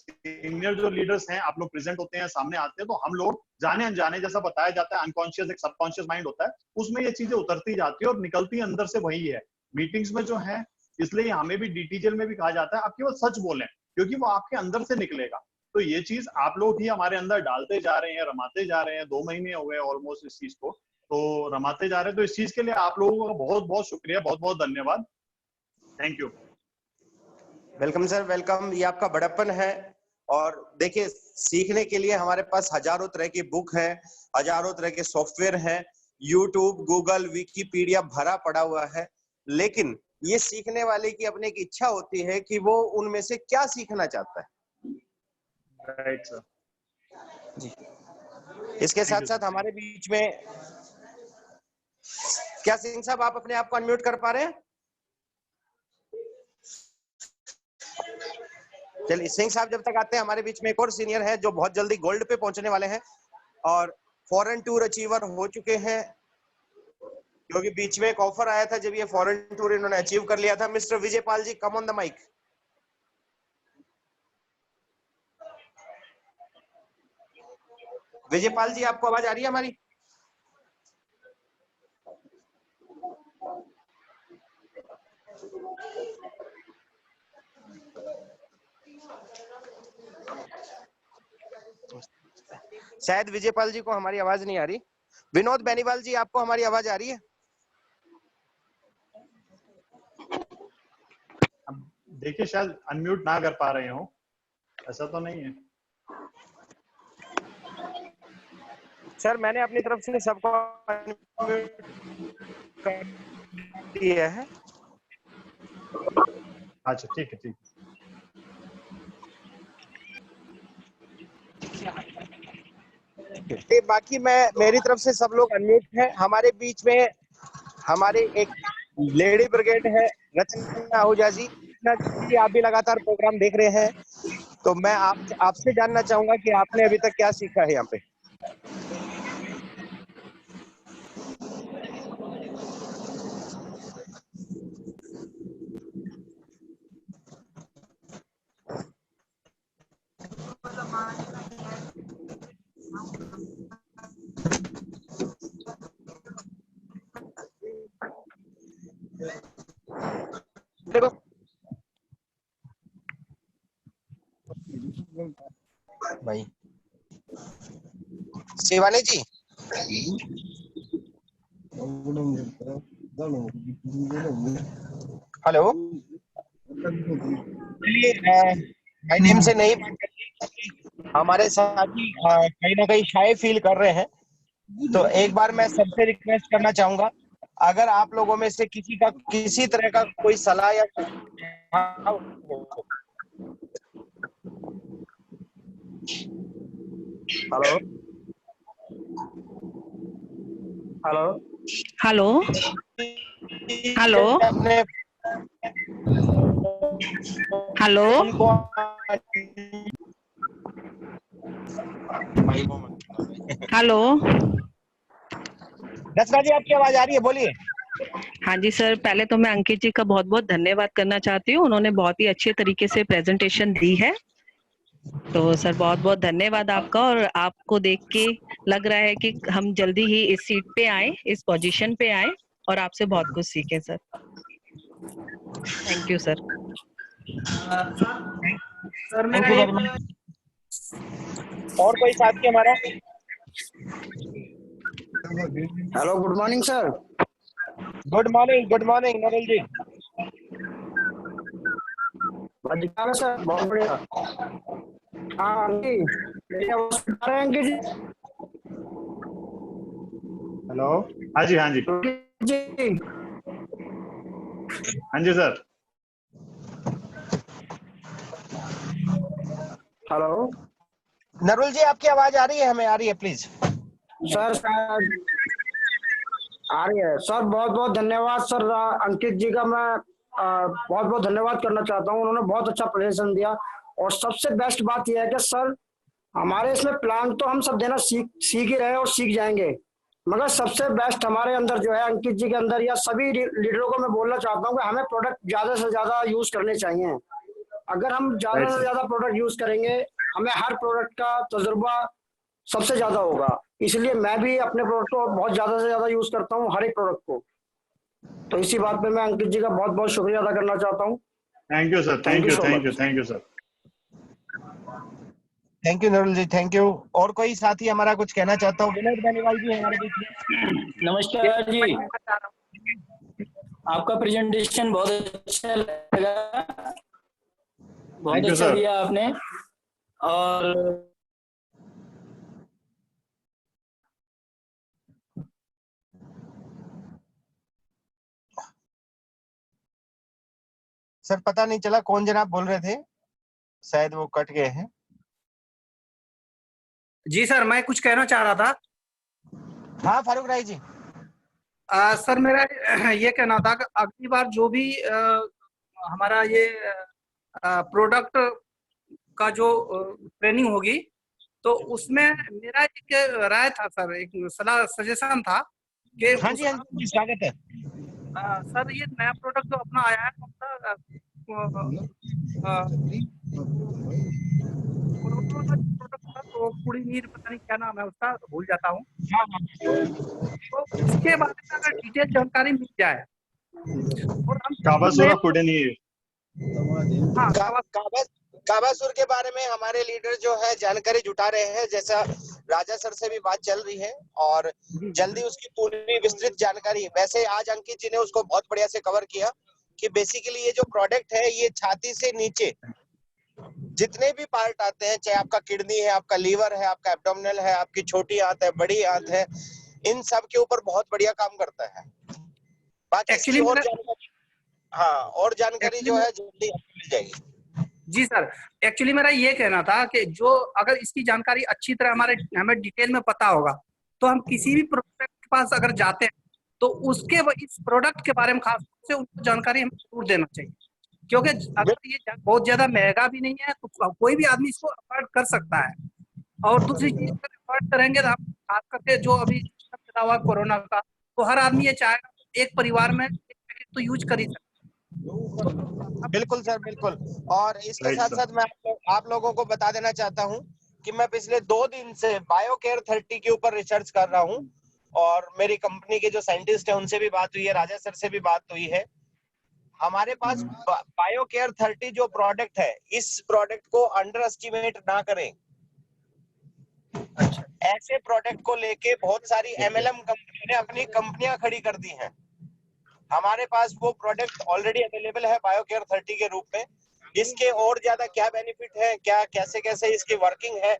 सीनियर जो लीडर्स हैं, आप लोग प्रेजेंट होते हैं, सामने आते हैं, तो हम लोग जाने अनजाने, जैसा बताया जाता है, अनकॉन्शियस एक सबकॉन्शियस माइंड होता है, उसमें ये चीजें उतरती जाती है और निकलती अंदर से वही है। मीटिंग्स में जो है, इसलिए हमें भी डीटीजल में भी कहा जाता है, आप केवल सच बोलें, क्योंकि वो आपके अंदर से निकलेगा। तो ये चीज आप लोग ही हमारे अंदर डालते जा रहे हैं, रमाते जा रहे हैं। 2 महीने हो गए ऑलमोस्ट इस चीज को, तो रमाते जा रहे हैं। तो इस चीज के लिए आप लोगों का बहुत बहुत शुक्रिया, बहुत बहुत धन्यवाद। Thank you. Welcome sir, welcome. ये आपका बड़प्पन है। और देखिए, सीखने के लिए हमारे पास हजारों तरह की बुक है, हजारों तरह के सॉफ्टवेयर हैं, यूट्यूब, गूगल, विकिपीडिया भरा पड़ा हुआ है, लेकिन ये सीखने वाले की अपने की इच्छा होती है कि वो उनमें से क्या सीखना चाहता है। राइट सर जी। इसके साथ साथ हमारे बीच में क्या सिंह साहब, आप अपने आप को अनम्यूट कर पा रहे हैं? चलिए, सिंह साहब जब तक आते हैं, हमारे बीच में एक और सीनियर है जो बहुत जल्दी गोल्ड पे पहुंचने वाले हैं और फॉरेन टूर अचीवर हो चुके हैं, क्योंकि बीच में एक ऑफर आया था जब ये फॉरेन टूर इन्होंने अचीव कर लिया था। Mister Vijaypal ji, come on the mic. Vijaypal ji, आपको आवाज आ रही है हमारी? शायद विजयपाल जी को हमारी आवाज नहीं आ रही। विनोद बेनीवाल जी, आपको हमारी आवाज आ रही है? देखिए, शायद अनम्यूट ना कर पा रहे हो, ऐसा तो नहीं है सर। मैंने अपनी तरफ से सबको अनम्यूट कर दिया है। अच्छा, ठीक है, ठीक। बाकी मेरी तरफ से सब लोग अनम्यूट हैं। हमारे बीच में हमारे एक लेडी ब्रिगेड है, रचना आहूजा जी। आप भी लगातार प्रोग्राम देख रहे हैं, तो मैं आपसे जानना चाहूंगा कि आपने अभी तक क्या सीखा है यहाँ पे। देखो, भाई शिवानी जी, हेलो। चलिए, भाई नेम से नहीं बात करनी, हमारे साथी कहीं ना कहीं शाय फील कर रहे हैं, तो एक बार मैं सबसे रिक्वेस्ट करना चाहूंगा, अगर आप लोगों में से किसी का किसी तरह का कोई सलाह या हेलो हेलो हेलो हेलो अपने हेलो हेलो। रचना जी, आपकी आवाज आ रही है, बोलिए। हाँ जी सर, पहले तो मैं अंकित जी का बहुत बहुत धन्यवाद करना चाहती हूँ, उन्होंने बहुत ही अच्छे तरीके से प्रेजेंटेशन दी है। तो सर बहुत बहुत धन्यवाद आपका, और आपको देख के लग रहा है कि हम जल्दी ही इस सीट पे आए, इस पोजीशन पे आए, और आपसे बहुत कुछ सीखे sir. Thank you sir. Sir thank मेरा यू एक वेरी मच। और कोई साथी हमारा? Hello, good morning sir. Good morning Narel ji. बढ़िया सर, बहुत बढ़िया। हाँ अंकित, मेरी आवाज सुन पा रहे हैं अंकित जी? हेलो हाँ जी, हाँ जी, अंकित जी, हाँ जी सर। हेलो नरुल जी, आपकी आवाज आ रही है? हमें आ रही है, प्लीज। सर। शायद आ रही है सर। बहुत बहुत धन्यवाद सर। अंकित जी का मैं बहुत बहुत धन्यवाद करना चाहता हूँ, उन्होंने बहुत अच्छा प्रदर्शन दिया। और सबसे बेस्ट बात यह है कि सर, हमारे इसमें प्लान तो हम सब देना सीख ही रहे हैं और सीख जाएंगे, मगर सबसे बेस्ट हमारे अंदर जो है, अंकित जी के अंदर, या सभी लीडरों को मैं बोलना चाहता हूँ कि हमें प्रोडक्ट ज्यादा से ज्यादा यूज करने चाहिए। अगर हम ज्यादा राइट से सर। ज्यादा प्रोडक्ट यूज करेंगे, हमें हर प्रोडक्ट का तजुर्बा सबसे ज्यादा होगा। इसलिए मैं भी अपने प्रोडक्ट को बहुत ज्यादा से ज्यादा यूज करता हूँ, हर एक प्रोडक्ट को। तो इसी बात पे मैं अंकित जी का बहुत बहुत शुक्रिया अदा करना चाहता हूँ। Thank you sir, thank thank you you, so thank you, much. Thank you sir. Thank you Narul ji, thank you. और कोई साथी हमारा कुछ कहना चाहता हूँ? विनोद बेनीवाल जी हमारे बीच में। नमस्कार जी, आपका प्रेजेंटेशन बहुत अच्छा लगा, बहुत थैंक यू अच्छा सर। दिया आपने। और सर पता नहीं चला कौन जनाब बोल रहे थे, शायद वो कट गए हैं। जी सर, मैं कुछ कहना चाह रहा था। हाँ फारूक राय जी। सर मेरा ये कहना था कि अगली बार जो भी हमारा ये प्रोडक्ट का जो ट्रेनिंग होगी, तो उसमें मेरा एक राय था सर, एक सलाह सजेशन था कि हाँ जी, हाँ जी, स्वागत है। सर ये नया प्रोडक्ट जो अपना आया है, प्रोडक्ट था, तो कुड़ी नीर, पता नहीं क्या नाम है उसका, भूल जाता हूँ। तो उसके बारे में अगर डिटेल जानकारी मिल जाए और हम काबासुरा कुडनीर। हाँ काबासुर के बारे में हमारे लीडर जो है जानकारी जुटा रहे हैं, जैसा राजा सर से भी बात चल रही है, और जल्दी उसकी पूरी विस्तृत जानकारी। वैसे आज अंकित जी ने उसको बहुत बढ़िया से कवर किया कि बेसिकली ये जो प्रोडक्ट है, ये छाती से नीचे जितने भी पार्ट आते हैं, चाहे आपका किडनी है, आपका लीवर है, आपका एब्डोमिनल है, आपकी छोटी आंत है, बड़ी आंत है, इन सब के ऊपर बहुत बढ़िया काम करता है। बाकी इसकी और जानकारी, हाँ, और जानकारी जो है जल्दी आपको मिल जाएगी। जी सर, एक्चुअली मेरा ये कहना था कि जो अगर इसकी जानकारी अच्छी तरह हमें डिटेल में पता होगा, तो हम किसी भी प्रोडक्ट के पास अगर जाते हैं, तो उसके इस प्रोडक्ट के बारे में खास तौर से उनको जानकारी हमें जरूर देना चाहिए, क्योंकि अगर ये बहुत ज्यादा महंगा भी नहीं है, तो कोई भी आदमी इसको अफोर्ड कर सकता है। और दूसरी चीज, अगर अफोर्ड करेंगे तो हम खास करके जो अभी चला हुआ कोरोना का, तो हर आदमी ये चाहेगा एक परिवार में एक पैकेट तो यूज कर ही सकता है। बिल्कुल सर, बिल्कुल। और इसके राइट साथ सर। साथ मैं आप लोगों को बता देना चाहता हूं कि मैं पिछले 2 दिन से बायोकेयर 30 के ऊपर रिसर्च कर रहा हूं, और मेरी कंपनी के जो साइंटिस्ट हैं उनसे भी बात हुई है, राजा सर से भी बात हुई है। हमारे पास बायोकेयर 30 जो प्रोडक्ट है, इस प्रोडक्ट को अंडर एस्टिमेट ना करें। ऐसे प्रोडक्ट को लेके बहुत सारी MLM कंपनियों ने अपनी कंपनियां खड़ी कर दी हैं। हमारे पास वो प्रोडक्ट ऑलरेडी अवेलेबल है बायोकेयर 30 के रूप में। इसके और ज्यादा क्या बेनिफिट है, क्या कैसे कैसे इसकी वर्किंग है,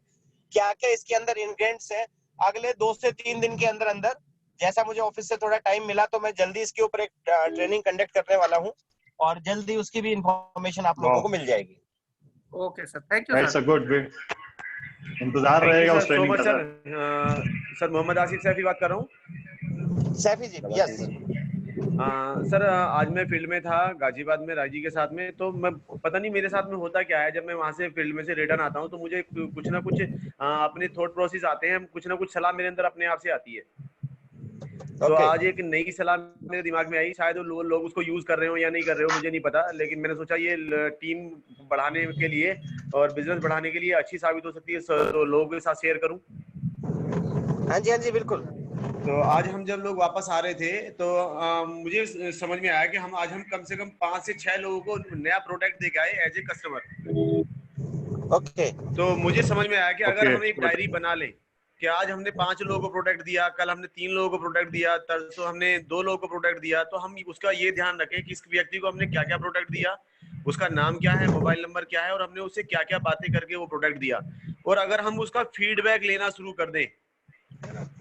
क्या क्या इसके अंदर इंग्रेडिएंट्स है, अगले 2 से 3 दिन के अंदर अंदर, जैसा मुझे ऑफिस से थोड़ा टाइम मिला तो मैं जल्दी इसके ऊपर एक ट्रेनिंग कंडक्ट करने वाला हूं और जल्दी उसकी भी इंफॉर्मेशन आप लोगों को मिल जाएगी। Okay sir, thank you sir. Good, इंतजार रहेगा उस ट्रेनिंग का। सर मोहम्मद आसिफ सैफी बात कर रहा हूँ। सैफी जी, यस सर, आज मैं फील्ड में था गाजीबाद में राजी के साथ में, तो मैं पता नहीं मेरे साथ में होता क्या है, जब मैं वहां से फील्ड में से रिटर्न आता हूँ तो मुझे कुछ ना कुछ अपने थॉट प्रोसेस आते हैं, कुछ ना कुछ सलाह मेरे अंदर अपने आप से आती है। तो आज एक नई सलाह मेरे दिमाग में आई, शायद लोग उसको यूज कर रहे हो या नहीं कर रहे हो मुझे नहीं पता, लेकिन मैंने सोचा ये टीम बढ़ाने के लिए और बिजनेस बढ़ाने के लिए अच्छी साबित हो सकती है, तो लोगों के साथ शेयर करूं। हाँ जी बिल्कुल। तो आज हम जब लोग वापस आ रहे थे तो मुझे समझ में आया कि आज हम कम से कम 5 से 6 लोगों को नया प्रोडक्ट दे के आए एज ए कस्टमर। ओके। तो मुझे समझ में आया कि अगर हम एक डायरी बना लें कि आज हमने 5 लोगों को प्रोडक्ट दिया, कल हमने 3 लोगों को प्रोडक्ट दिया, तरसों हमने 2 लोगों को प्रोडक्ट दिया, तो हम उसका ये ध्यान रखें कि इस व्यक्ति को हमने क्या क्या प्रोडक्ट दिया, उसका नाम क्या है, मोबाइल नंबर क्या है और हमने उससे क्या क्या बातें करके वो प्रोडक्ट दिया। और अगर हम उसका फीडबैक लेना शुरू कर दें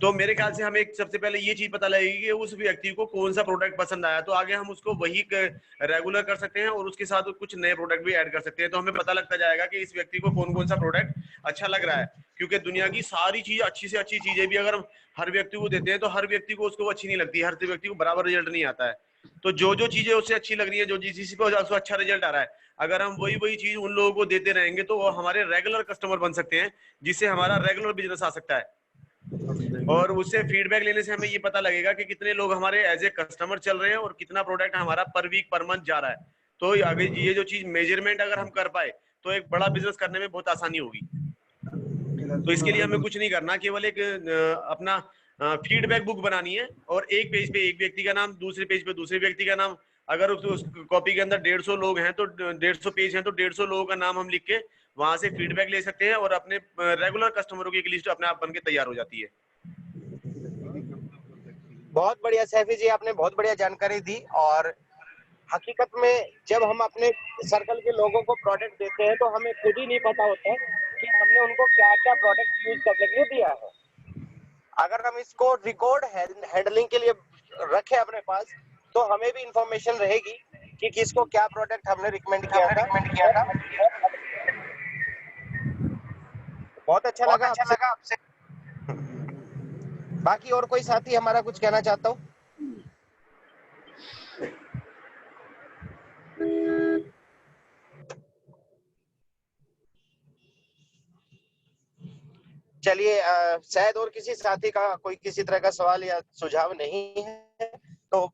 तो मेरे ख्याल से हमें सबसे पहले ये चीज पता लगेगी कि उस व्यक्ति को कौन सा प्रोडक्ट पसंद आया, तो आगे हम उसको वही रेगुलर कर सकते हैं और उसके साथ कुछ नए प्रोडक्ट भी ऐड कर सकते हैं। तो हमें पता लगता जाएगा कि इस व्यक्ति को कौन कौन सा प्रोडक्ट अच्छा लग रहा है, क्योंकि दुनिया की सारी चीज अच्छी से अच्छी चीजें भी अगर हम हर व्यक्ति को देते हैं तो हर व्यक्ति को उसको अच्छी नहीं लगती, हर व्यक्ति को बराबर रिजल्ट नहीं आता है। तो जो चीजें उससे अच्छी लग रही है, जो जिस पे उसको अच्छा रिजल्ट आ रहा है, अगर हम वही चीज उन लोगों को देते रहेंगे तो वो हमारे रेगुलर कस्टमर बन सकते हैं, जिससे हमारा रेगुलर बिजनेस आ सकता है। और उससे फीडबैक लेने से हमें ये पता लगेगा कि कितने लोग हमारे एज ए कस्टमर चल रहे हैं और कितना प्रोडक्ट हमारा पर वीक पर मंथ जा रहा है। तो अगर ये जो चीज मेजरमेंट अगर हम कर पाए तो एक बड़ा बिजनेस करने में बहुत आसानी होगी। तो इसके लिए हमें कुछ नहीं करना, केवल एक अपना फीडबैक बुक बनानी है और एक पेज पे एक व्यक्ति का नाम, दूसरे पेज पे दूसरे व्यक्ति का नाम। अगर उस कॉपी के अंदर 150 लोग हैं तो 150 पेज हैं तो 150 लोगों का नाम हम लिख के वहां से फीडबैक ले सकते हैं और अपने रेगुलर कस्टमरों की एक लिस्ट अपने आप बन के तैयार हो जाती है। बहुत बढ़िया सैफी जी, आपने बहुत बढ़िया जानकारी दी। और हकीकत में जब हम अपने सर्कल के लोगों को प्रोडक्ट देते हैं तो हमें खुद ही नहीं पता होता कि हमने उनको क्या क्या प्रोडक्ट यूज करने के लिए दिया है। अगर हम इसको रिकॉर्ड हैंडलिंग के लिए रखें अपने पास तो हमें भी इंफॉर्मेशन रहेगी कि किसको क्या प्रोडक्ट हमने रिकमेंड किया था। बहुत अच्छा लगा आपसे। बाकी और कोई साथी हमारा कुछ कहना चाहता हो? चलिए, शायद और किसी साथी का कोई किसी तरह का सवाल या सुझाव नहीं है तो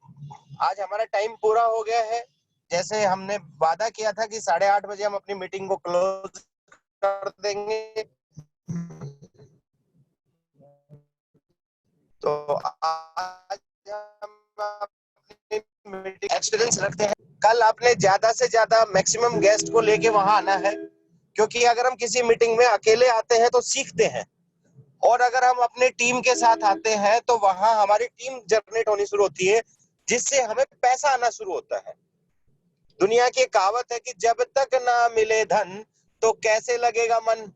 आज हमारा टाइम पूरा हो गया है। जैसे हमने वादा किया था कि 8:30 बजे हम अपनी मीटिंग को क्लोज कर देंगे, तो आज हम अपनी मीटिंग एक्सपीरियंस रखते हैं। कल आपने ज्यादा से ज्यादा मैक्सिमम गेस्ट को लेके वहां आना है, क्योंकि अगर हम किसी मीटिंग में अकेले आते हैं तो सीखते हैं और अगर हम अपने टीम के साथ आते हैं तो वहां हमारी टीम जनरेट होनी शुरू होती है, जिससे हमें पैसा आना शुरू होता है। दुनिया की कहावत है कि जब तक ना मिले धन तो कैसे लगेगा मन।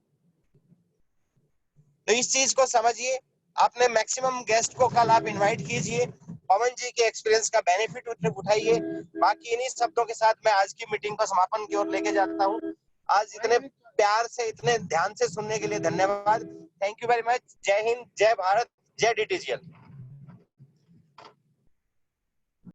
तो इस चीज को समझिए, अपने मैक्सिमम गेस्ट को कल आप इनवाइट कीजिए, पवन जी के एक्सपीरियंस का बेनिफिट उठाइए। बाकी इन्हीं शब्दों के साथ मैं आज की मीटिंग को समापन की ओर लेके जाता हूँ। आज इतने प्यार से, इतने ध्यान से सुनने के लिए धन्यवाद। Thank you very much. जय हिंद, जय भारत, जय DTGL।